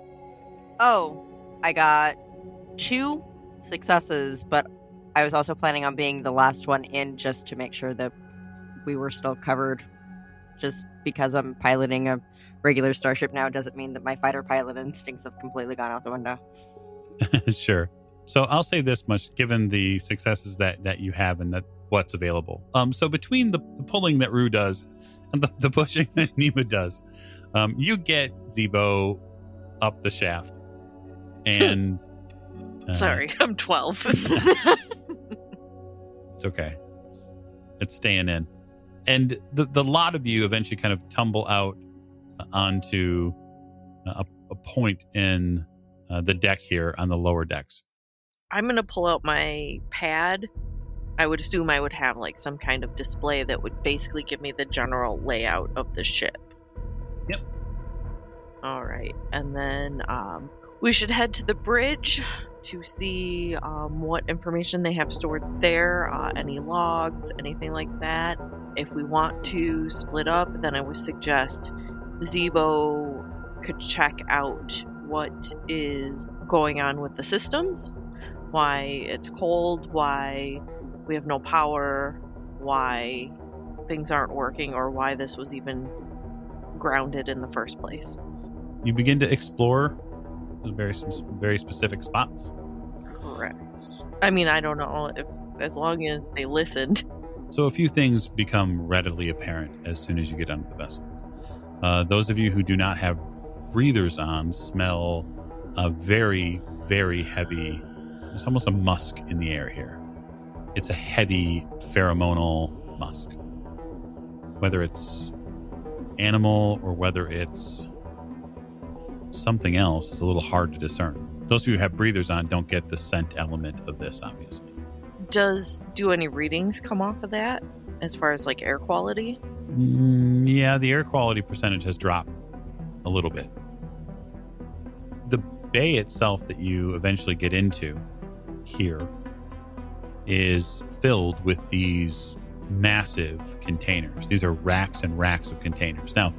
Oh, I got 2 successes, but I was also planning on being the last one in just to make sure that we were still covered. Just because I'm piloting a regular starship now doesn't mean that my fighter pilot instincts have completely gone out the window. Sure. So I'll say this much, given the successes that you have and that what's available. So between the pulling that Rue does and the pushing that Nima does, you get Zebo up the shaft. And sorry, I'm 12. It's okay. It's staying in. And the lot of you eventually kind of tumble out onto a point in the deck here on the lower decks. I'm going to pull out my pad. I would assume I would have like some kind of display that would basically give me the general layout of the ship. Yep. All right. And then we should head to the bridge to see what information they have stored there, any logs, anything like that. If we want to split up, then I would suggest Zebo could check out what is going on with the systems, why it's cold, why we have no power, why things aren't working, or why this was even grounded in the first place. You begin to explore very specific spots. Correct. I mean, I don't know if, as long as they listened. So a few things become readily apparent as soon as you get onto the vessel. Those of you who do not have breathers on smell a very, very heavy, it's almost a musk in the air here. It's a heavy pheromonal musk. Whether it's animal or whether it's something else, it's a little hard to discern. Those of you who have breathers on don't get the scent element of this, obviously. Do any readings come off of that as far as like air quality? Yeah, the air quality percentage has dropped a little bit. The bay itself that you eventually get into here is filled with these massive containers. These are racks and racks of containers. Now,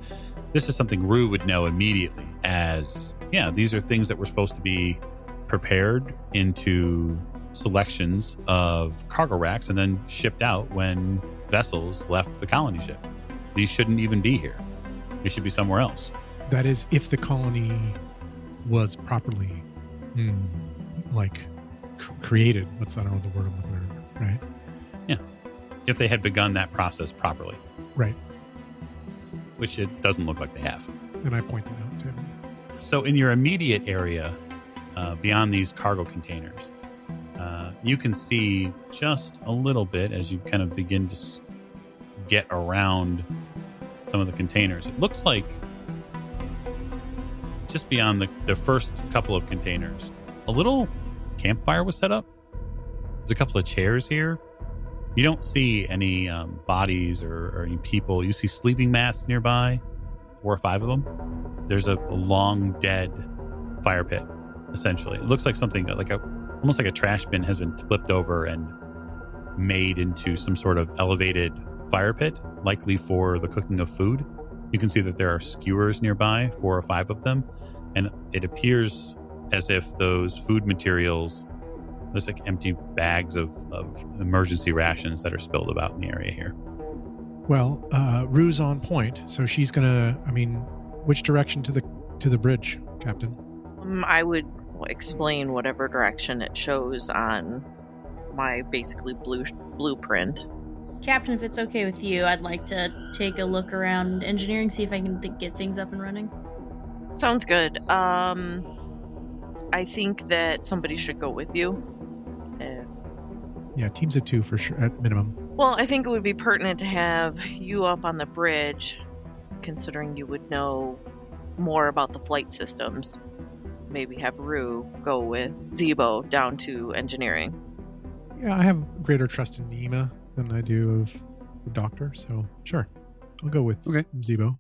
this is something Rue would know immediately as, yeah, these are things that were supposed to be prepared into selections of cargo racks and then shipped out when vessels left the colony ship. These shouldn't even be here. They should be somewhere else. That is, if the colony was properly, created. I don't know the word I'm looking for, right? Yeah. If they had begun that process properly. Right. Which it doesn't look like they have. And I point that out to him. So in your immediate area, beyond these cargo containers, you can see just a little bit as you kind of begin to get around some of the containers. It looks like just beyond the first couple of containers, a little campfire was set up. There's a couple of chairs here. You don't see any bodies or any people. You see sleeping mats nearby, 4 or 5 of them. There's a long dead fire pit, essentially. It looks like something almost like a trash bin has been flipped over and made into some sort of elevated fire pit, likely for the cooking of food. You can see that there are skewers nearby, 4 or 5 of them, and it appears as if those food materials, there's like empty bags of emergency rations that are spilled about in the area here. Well, Rue's on point, so she's gonna. Which direction to the bridge, Captain? I would explain whatever direction it shows on my basically blueprint. Captain, if it's okay with you, I'd like to take a look around engineering, see if I can get things up and running. Sounds good. I think that somebody should go with you. Yeah, teams of 2 for sure at minimum. Well, I think it would be pertinent to have you up on the bridge, considering you would know more about the flight systems. Maybe have Rue go with Zebo down to engineering. Yeah, I have greater trust in Nima than I do of the doctor, so sure. I'll go with Zebo.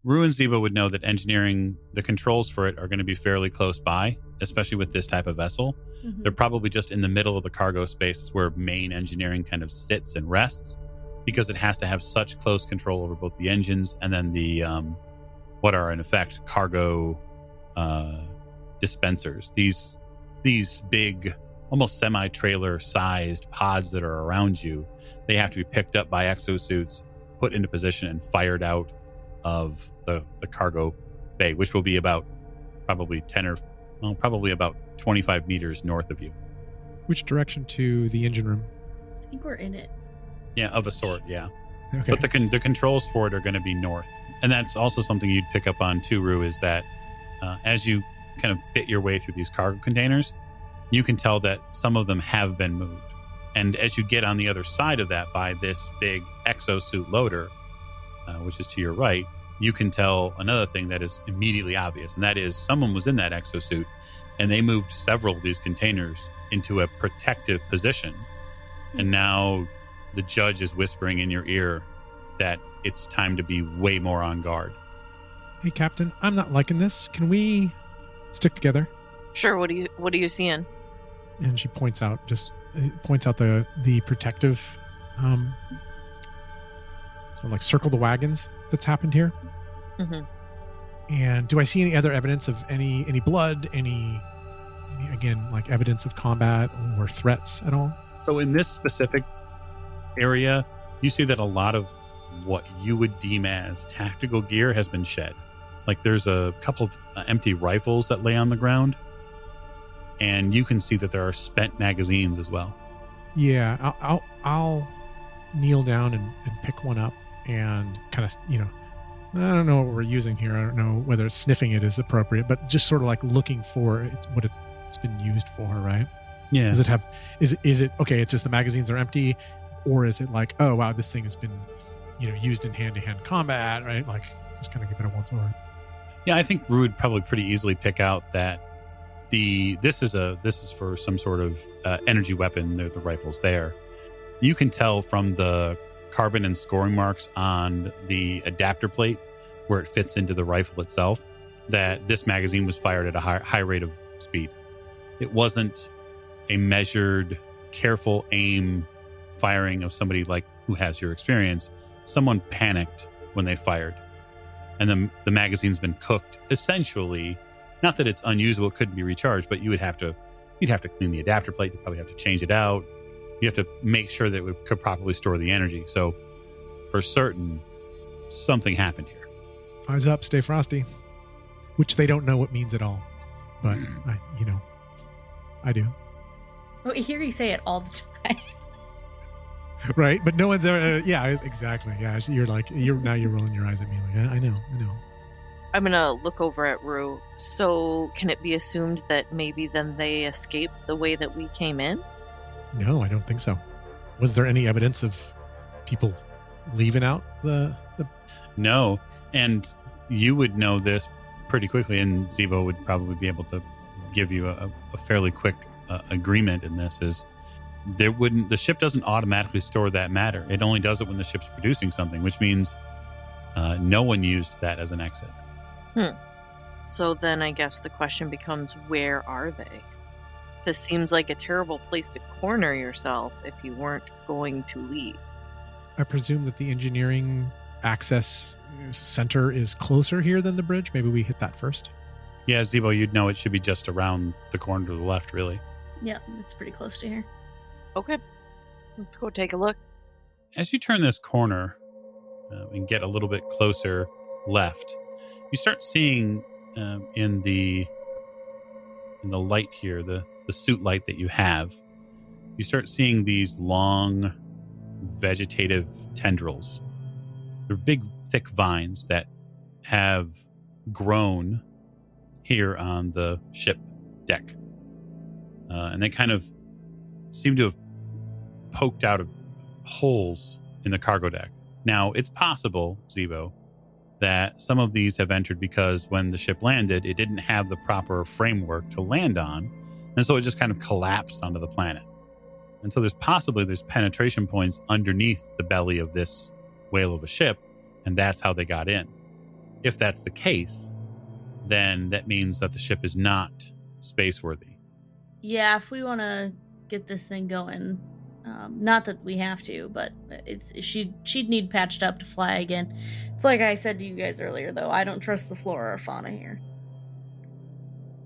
Rue and Zebo would know that engineering, the controls for it are going to be fairly close by, especially with this type of vessel. Mm-hmm. They're probably just in the middle of the cargo space where main engineering kind of sits and rests, because it has to have such close control over both the engines and then the what are in effect cargo dispensers. These big, almost semi-trailer sized pods that are around you, they have to be picked up by exosuits, put into position, and fired out of the cargo bay, which will be about probably about 25 meters north of you. Which direction to the engine room? I think we're in it. Yeah, of a sort, yeah. Okay. But the controls for it are going to be north. And that's also something you'd pick up on too, Rue, is that as you kind of fit your way through these cargo containers, you can tell that some of them have been moved. And as you get on the other side of that by this big exosuit loader, which is to your right, you can tell another thing that is immediately obvious, and that is someone was in that exosuit and they moved several of these containers into a protective position. And now the judge is whispering in your ear that it's time to be way more on guard. Hey, Captain, I'm not liking this. Can we stick together? Sure. What are you seeing? And she points out the protective sort of like circle the wagons that's happened here. Mm-hmm. And do I see any other evidence of any blood, any again, like evidence of combat or threats at all? So in this specific area, you see that a lot of what you would deem as tactical gear has been shed. Like there's a couple of empty rifles that lay on the ground, and you can see that there are spent magazines as well. Yeah, I'll kneel down and pick one up and kind of, I don't know what we're using here. I don't know whether sniffing it is appropriate, but just sort of like looking for what it's been used for, right? Yeah. Does it have, is it, okay, it's just the magazines are empty, or is it like, oh, wow, this thing has been, used in hand-to-hand combat, right? Like, just kind of give it a once over. Yeah, I think Rue would probably pretty easily pick out that this is for some sort of energy weapon. The rifle's there. You can tell from the carbon and scoring marks on the adapter plate where it fits into the rifle itself that this magazine was fired at a high rate of speed. It wasn't a measured, careful aim firing of somebody like who has your experience, someone panicked when they fired. And the magazine's been cooked, essentially. Not that it's unusable, it couldn't be recharged, but you'd have to clean the adapter plate. You'd probably have to change it out. You have to make sure that it could properly store the energy. So for certain, something happened here. Eyes up, stay frosty. Which they don't know what means at all. But, I do. Oh, I hear you say it all the time. Right? But no one's ever... yeah, exactly. Yeah, you're rolling your eyes at me like, I know. I'm going to look over at Rue. So can it be assumed that maybe then they escaped the way that we came in? No, I don't think so. Was there any evidence of people leaving out the... No, and you would know this pretty quickly, and Zebo would probably be able to give you a fairly quick agreement in this, is the ship doesn't automatically store that matter. It only does it when the ship's producing something, which means no one used that as an exit. So then I guess the question becomes, where are they? This seems like a terrible place to corner yourself if you weren't going to leave. I presume that the engineering access center is closer here than the bridge. Maybe we hit that first. Yeah, Zebo, you'd know it should be just around the corner to the left, really. Yep, it's pretty close to here. Okay, let's go take a look. As you turn this corner and get a little bit closer left, you start seeing in the light here, the suit light that you have, you start seeing these long vegetative tendrils. They're big, thick vines that have grown here on the ship deck. And they kind of seem to have poked out of holes in the cargo deck. Now, it's possible, Zebo, that some of these have entered because when the ship landed, it didn't have the proper framework to land on, and so it just kind of collapsed onto the planet. And so there's penetration points underneath the belly of this whale of a ship, and that's how they got in. If that's the case, then that means that the ship is not space-worthy. Yeah, if we want to get this thing going, not that we have to, but she'd need patched up to fly again. It's like I said to you guys earlier, though. I don't trust the flora or fauna here.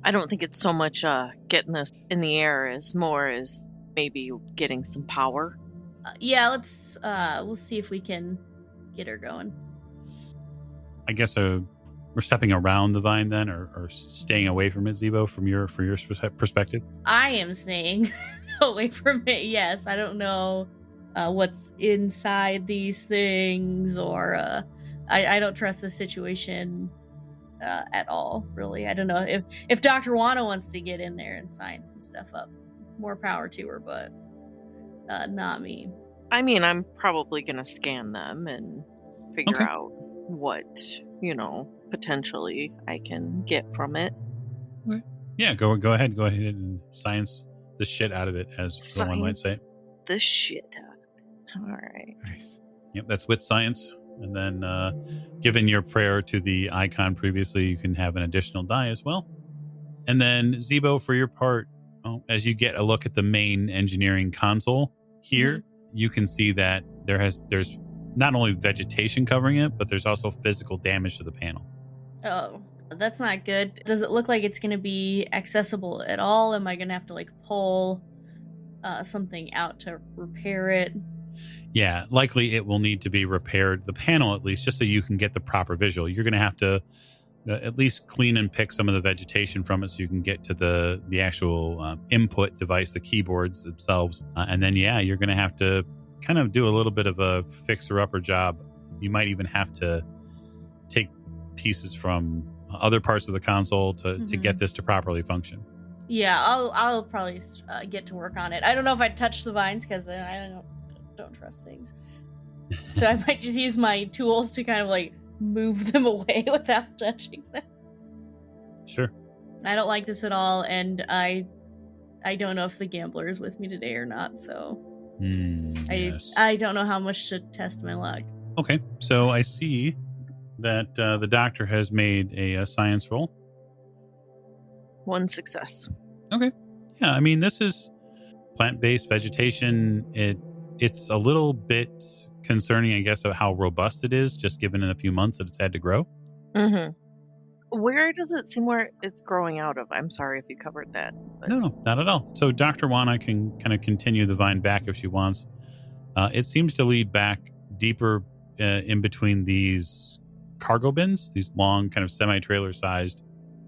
I don't think it's so much getting this in the air as more as maybe getting some power. Yeah, we'll see if we can get her going. I guess we're stepping around the vine then, or staying away from it, Zebo, from your perspective? I am staying away from it, yes. I don't know what's inside these things, or I don't trust the situation at all, really. I don't know if Dr. Wano wants to get in there and sign some stuff up. More power to her, but not me. I mean, I'm probably going to scan them and figure out what, potentially I can get from it. Okay. Yeah, go ahead and science the shit out of it, as one might say. The shit out of it. All right. Nice. Yep, that's with science. And then given your prayer to the icon previously, you can have an additional die as well. And then Zebo, for your part, as you get a look at the main engineering console here, you can see that there's not only vegetation covering it, but there's also physical damage to the panel. Oh, that's not good. Does it look like it's going to be accessible at all? Am I going to have to pull something out to repair it? Yeah, likely it will need to be repaired, the panel at least, just so you can get the proper visual. You're going to have to at least clean and pick some of the vegetation from it so you can get to the actual input device, the keyboards themselves. And then, you're going to have to kind of do a little bit of a fixer-upper job. You might even have to take pieces from other parts of the console to get this to properly function. Yeah, I'll probably get to work on it. I don't know if I'd touch the vines because I don't trust things. So I might just use my tools to kind of move them away without touching them. Sure. I don't like this at all, and I don't know if the gambler is with me today or not, so yes. I don't know how much to test my luck. Okay, so I see that the doctor has made a science roll. 1 success. Okay. Yeah, I mean, this is plant-based vegetation. It's a little bit concerning, I guess, of how robust it is, just given in a few months that it's had to grow. Mm-hmm. Where does it seem where it's growing out of? I'm sorry if you covered that. But... No, not at all. So Dr. Wana can kind of continue the vine back if she wants. It seems to lead back deeper in between these cargo bins, these long kind of semi-trailer sized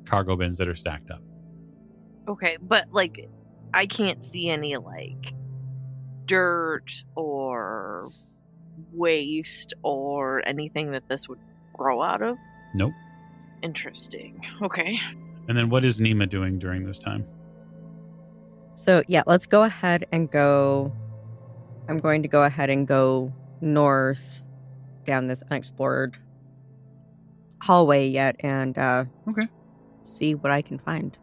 cargo bins that are stacked up. Okay, but like I can't see any like dirt or waste or anything that this would grow out of. Nope. Interesting. Okay. And then what is Nima doing during this time? So, yeah, let's go ahead and go. I'm going to go ahead and go north down this unexplored hallway yet and Okay. see what I can find.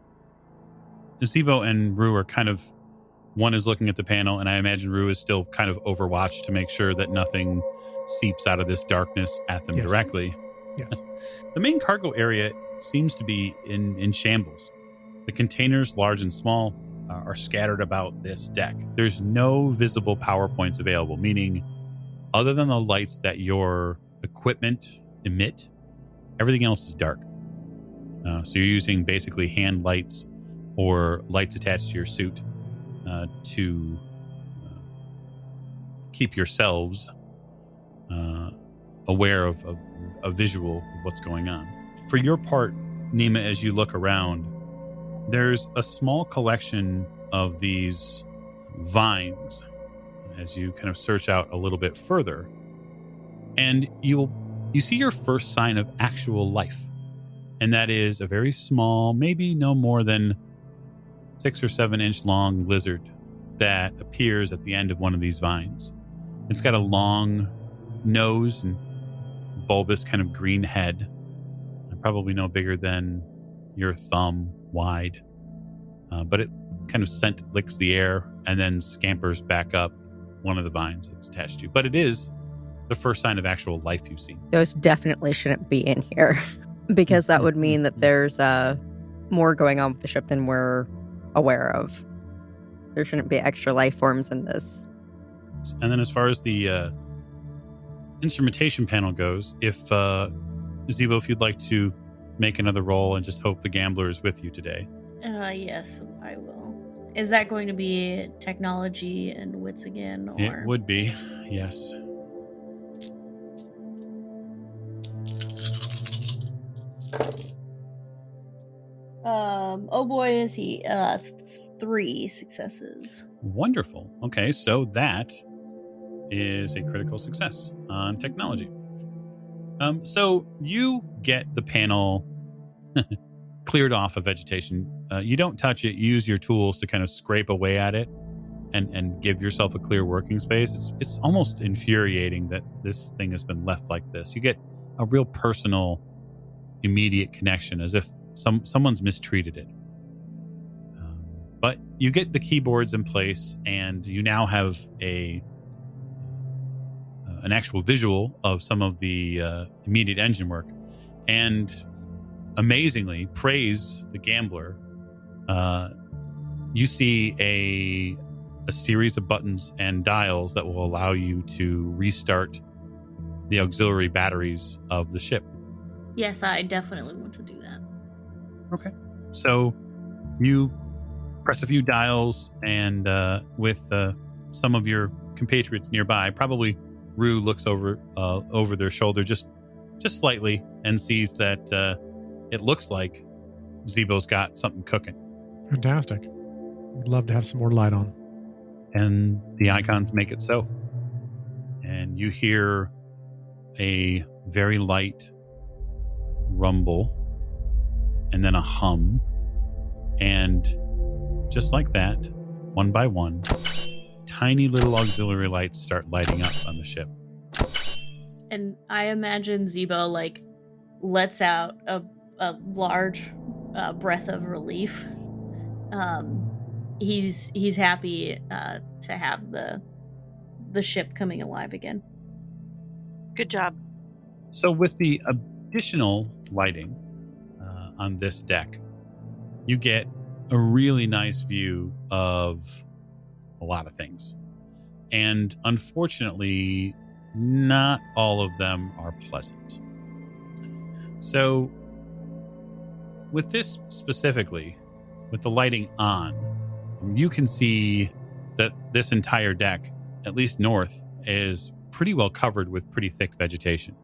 Zebo and Rue are kind of, one is looking at the panel, and I imagine Rue is still kind of overwatched to make sure that nothing seeps out of this darkness at them directly. Yes. The main cargo area seems to be in shambles. The containers, large and small, are scattered about this deck. There's no visible power points available, meaning other than the lights that your equipment emit, everything else is dark. So you're using basically hand lights or lights attached to your suit to keep yourselves aware of a visual of what's going on. For your part, Nima, as you look around, there's a small collection of these vines as you kind of search out a little bit further, and you see your first sign of actual life, and that is a very small, maybe no more than 6 or 7 inch long lizard that appears at the end of one of these vines. It's got a long nose and bulbous kind of green head, probably no bigger than your thumb wide, but it kind of licks the air and then scampers back up one of the vines it's attached to. But it is the first sign of actual life you've seen. Those definitely shouldn't be in here because that would mean that there's more going on with the ship than we're aware of. There shouldn't be extra life forms in this. And then as far as the instrumentation panel goes, if Zebo, if you'd like to make another roll and just hope the gambler is with you today. Yes, I will. Is that going to be technology and wits again? Or... It would be, yes. Oh boy, is he 3 successes. Wonderful. Okay, so that is a critical success on technology. So you get the panel cleared off of vegetation. You don't touch it. You use your tools to kind of scrape away at it and give yourself a clear working space. It's almost infuriating that this thing has been left like this. You get a real personal, immediate connection, as if someone's mistreated it. But you get the keyboards in place, and you now have an actual visual of some of the immediate engine work. And amazingly, praise the gambler, you see a series of buttons and dials that will allow you to restart the auxiliary batteries of the ship. Yes, I definitely want to do that. Okay. So you press a few dials, and with some of your compatriots nearby, probably Rue looks over their shoulder just slightly and sees that it looks like Zebo's got something cooking. Fantastic. Would love to have some more light on. And the icons make it so. And you hear a very light rumble and then a hum. And just like that, one by one, tiny little auxiliary lights start lighting up on the ship. And I imagine Zebo lets out a large breath of relief. He's happy to have the ship coming alive again. Good job. So with the additional lighting on this deck, you get a really nice view of a lot of things. And unfortunately, not all of them are pleasant. So, with this specifically, with the lighting on, you can see that this entire deck, at least north, is pretty well covered with pretty thick vegetation.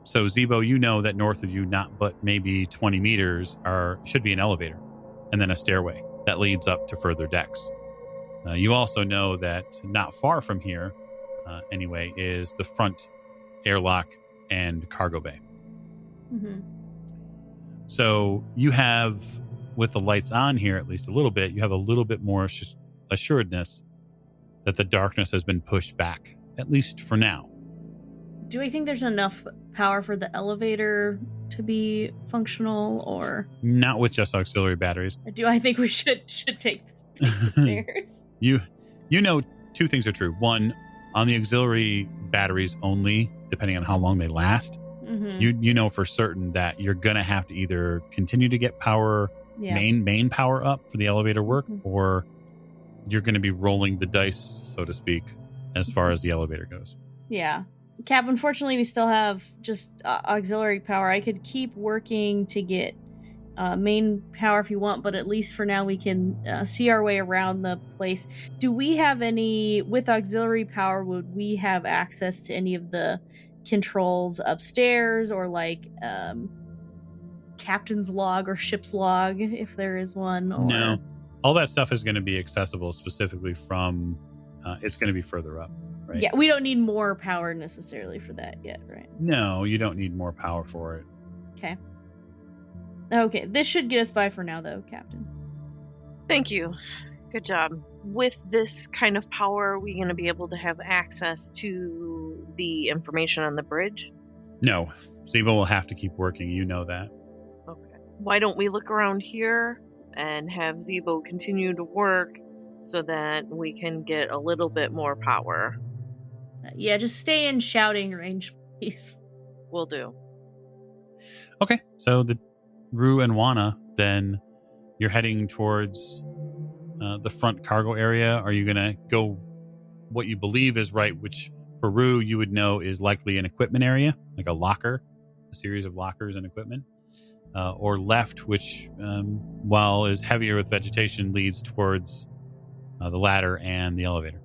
So, Zebo, you know that north of you, not but maybe 20 meters, should be an elevator and then a stairway that leads up to further decks. You also know that not far from here, anyway, is the front airlock and cargo bay. Mm-hmm. So you have, with the lights on here, at least a little bit, you have a little bit more assuredness that the darkness has been pushed back, at least for now. Do we think there's enough power for the elevator to be functional, or Not with just auxiliary batteries. do I think we should take the stairs? You know two things are true. One, on the auxiliary batteries only, depending on how long they last, Mm-hmm. you know for certain that you're going to have to either continue to get power, Yeah. main power up for the elevator work, Mhm. or you're going to be rolling the dice, so to speak, as far as the elevator goes. Yeah. Cap, unfortunately, we still have just auxiliary power. I could keep working to get main power if you want, but at least for now we can see our way around the place. Do we have any, with auxiliary power, would we have access to any of the controls upstairs, or like captain's log or ship's log, if there is one? Or... No. All that stuff is going to be accessible specifically from, it's going to be further up, right? Yeah, we don't need more power necessarily for that yet, right? No, you don't need more power for it. Okay, this should get us by for now, though, Captain. Thank you. Good job. With this kind of power, are we going to be able to have access to the information on the bridge? No, Zebo will have to keep working. You know that. Okay. Why don't we look around here and have Zebo continue to work so that we can get a little bit more power? Yeah, just stay in shouting range, please. Will do. Okay, so the Rue and Wana, then you're heading towards the front cargo area. Are you going to go what you believe is right, which for Rue you would know is likely an equipment area, like a locker, a series of lockers and equipment, or left, which, while is heavier with vegetation, leads towards the ladder and the elevator?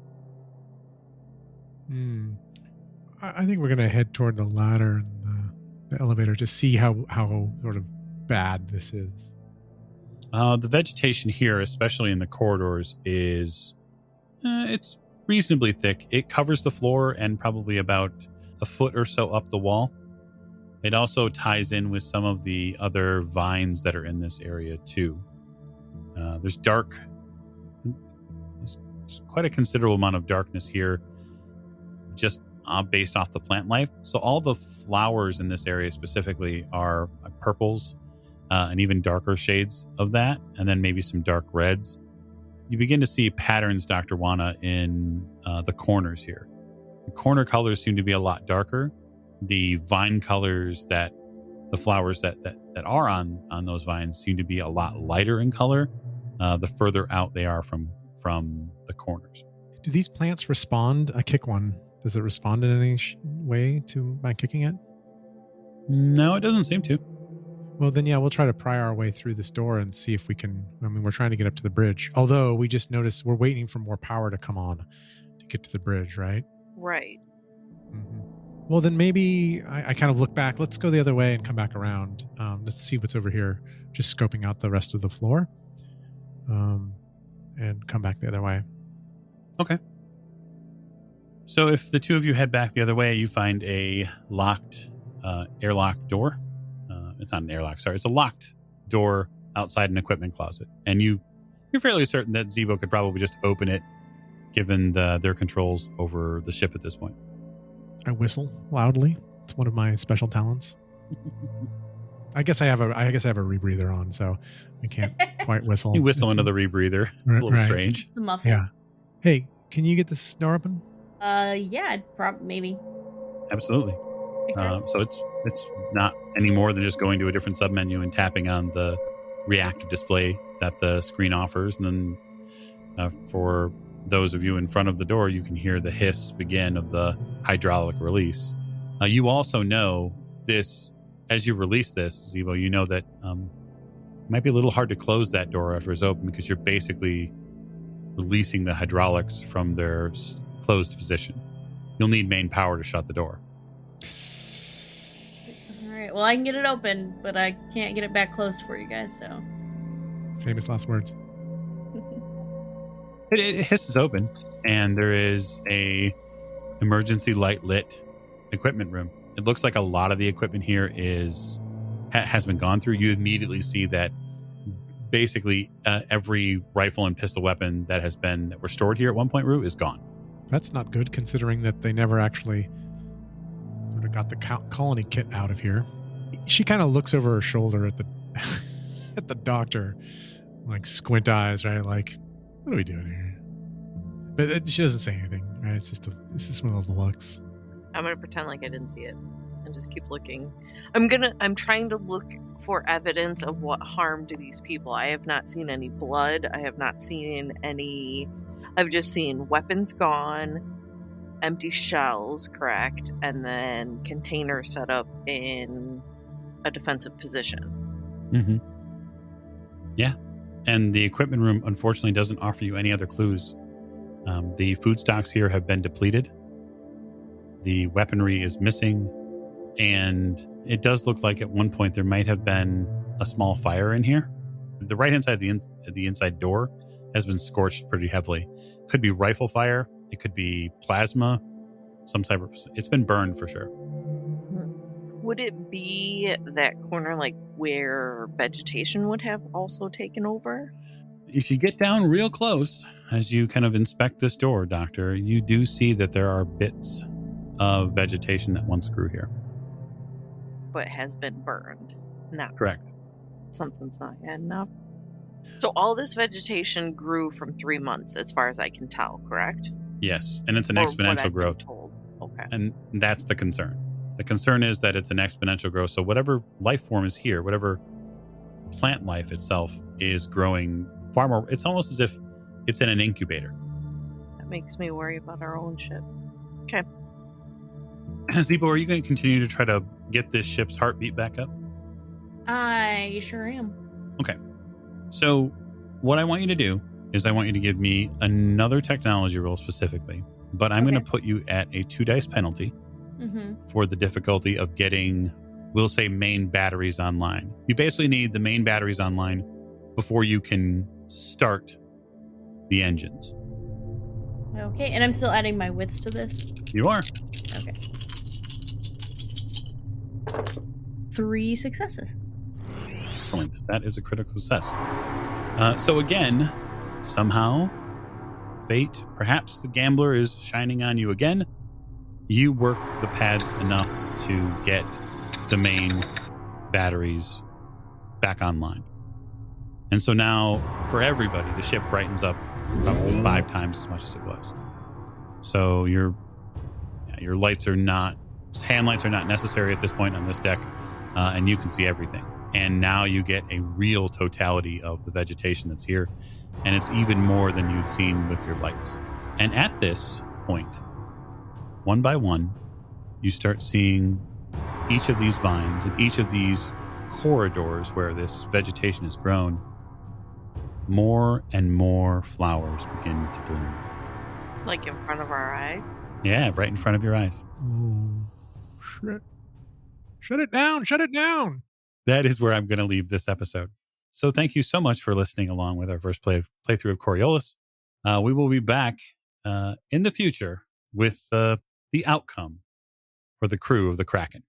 I think we're going to head toward the ladder and the elevator to see how sort of bad this is. The vegetation here, especially in the corridors, is it's reasonably thick. It covers the floor and probably about a foot or so up the wall. It also ties in with some of the other vines that are in this area too. There's quite a considerable amount of darkness here, just based off the plant life. So all the flowers in this area specifically are purples and even darker shades of that, and then maybe some dark reds. You begin to see patterns, Dr. Wana, in the corners here. The corner colors seem to be a lot darker. The vine colors the flowers that are on those vines seem to be a lot lighter in color the further out they are from the corners. Do these plants respond? I kick one. Does it respond in any way to my kicking it? No, it doesn't seem to. Well, then, yeah, we'll try to pry our way through this door and see if we can. I mean, we're trying to get up to the bridge. Although we just noticed we're waiting for more power to come on to get to the bridge, right? Right. Mm-hmm. Well, then maybe I kind of look back. Let's go the other way and come back around. Let's see what's over here. Just scoping out the rest of the floor. And come back the other way. Okay. So if the two of you head back the other way, you find a locked airlock door. It's not an airlock, sorry. It's a locked door outside an equipment closet. And you're fairly certain that Zebo could probably just open it, given their controls over the ship at this point. I whistle loudly. It's one of my special talents. I guess I have a rebreather on, so I can't quite whistle. You whistle into the rebreather. It's a little strange. It's a muffle. Yeah. Hey, can you get this door open? Yeah, maybe. Absolutely. So it's not any more than just going to a different submenu and tapping on the reactive display that the screen offers, and then for those of you in front of the door, you can hear the hiss begin of the hydraulic release. You also know this, as you release this, Zebo, you know that it might be a little hard to close that door after it's open because you're basically releasing the hydraulics from their closed position. You'll need main power to shut the door. All right. Well, I can get it open, but I can't get it back closed for you guys. So. Famous last words. It hisses open, and there is a emergency light lit equipment room. It looks like a lot of the equipment here has been gone through. You immediately see that basically every rifle and pistol weapon that were stored here at one point, Rue, is gone. That's not good, considering that they never actually sort of got the colony kit out of here. She kind of looks over her shoulder at the at the doctor, like squint eyes, right? Like, what are we doing here? But she doesn't say anything, right? It's just one of those looks. I'm gonna pretend like I didn't see it and just keep looking. I'm trying to look for evidence of what harmed these people. I have not seen any blood. I have not seen any. I've just seen weapons gone, empty shells, correct, and then containers set up in a defensive position. Mm-hmm. Yeah. And the equipment room, unfortunately, doesn't offer you any other clues. The food stocks here have been depleted. The weaponry is missing. And it does look like at one point there might have been a small fire in here. The right-hand side of the inside door has been scorched pretty heavily. Could be rifle fire. It could be plasma. Some type of... It's been burned for sure. Would it be that corner like where vegetation would have also taken over? If you get down real close, as you kind of inspect this door, Doctor, you do see that there are bits of vegetation that once grew here. But has been burned. Not correct. Something's not adding up. So all this vegetation grew from 3 months, as far as I can tell, correct? Yes, and it's an Or exponential growth. Okay. And that's the concern. The concern is that it's an exponential growth. So whatever life form is here, whatever plant life itself is growing far more. It's almost as if it's in an incubator. That makes me worry about our own ship. Okay. Zebo, are you going to continue to try to get this ship's heartbeat back up? I sure am. Okay. So what I want you to do is I want you to give me another technology roll specifically, but I'm going to put you at a 2 dice penalty for the difficulty of getting, we'll say, main batteries online. You basically need the main batteries online before you can start the engines. Okay, and I'm still adding my wits to this? You are. Okay. 3 successes. Excellent. That is a critical success. So again, somehow, fate, perhaps the gambler is shining on you again. You work the pads enough to get the main batteries back online. And so now, for everybody, the ship brightens up probably 5 times as much as it was. So your lights are not, hand lights are not necessary at this point on this deck, and you can see everything. And now you get a real totality of the vegetation that's here, and it's even more than you'd seen with your lights. And at this point, one by one, you start seeing each of these vines and each of these corridors where this vegetation has grown, more and more flowers begin to bloom. Like in front of our eyes? Yeah, right in front of your eyes. Oh, shut it down. Shut it down. That is where I'm going to leave this episode. So thank you so much for listening along with our first playthrough of Coriolis. We will be back in the future with the outcome for the crew of the Kraken.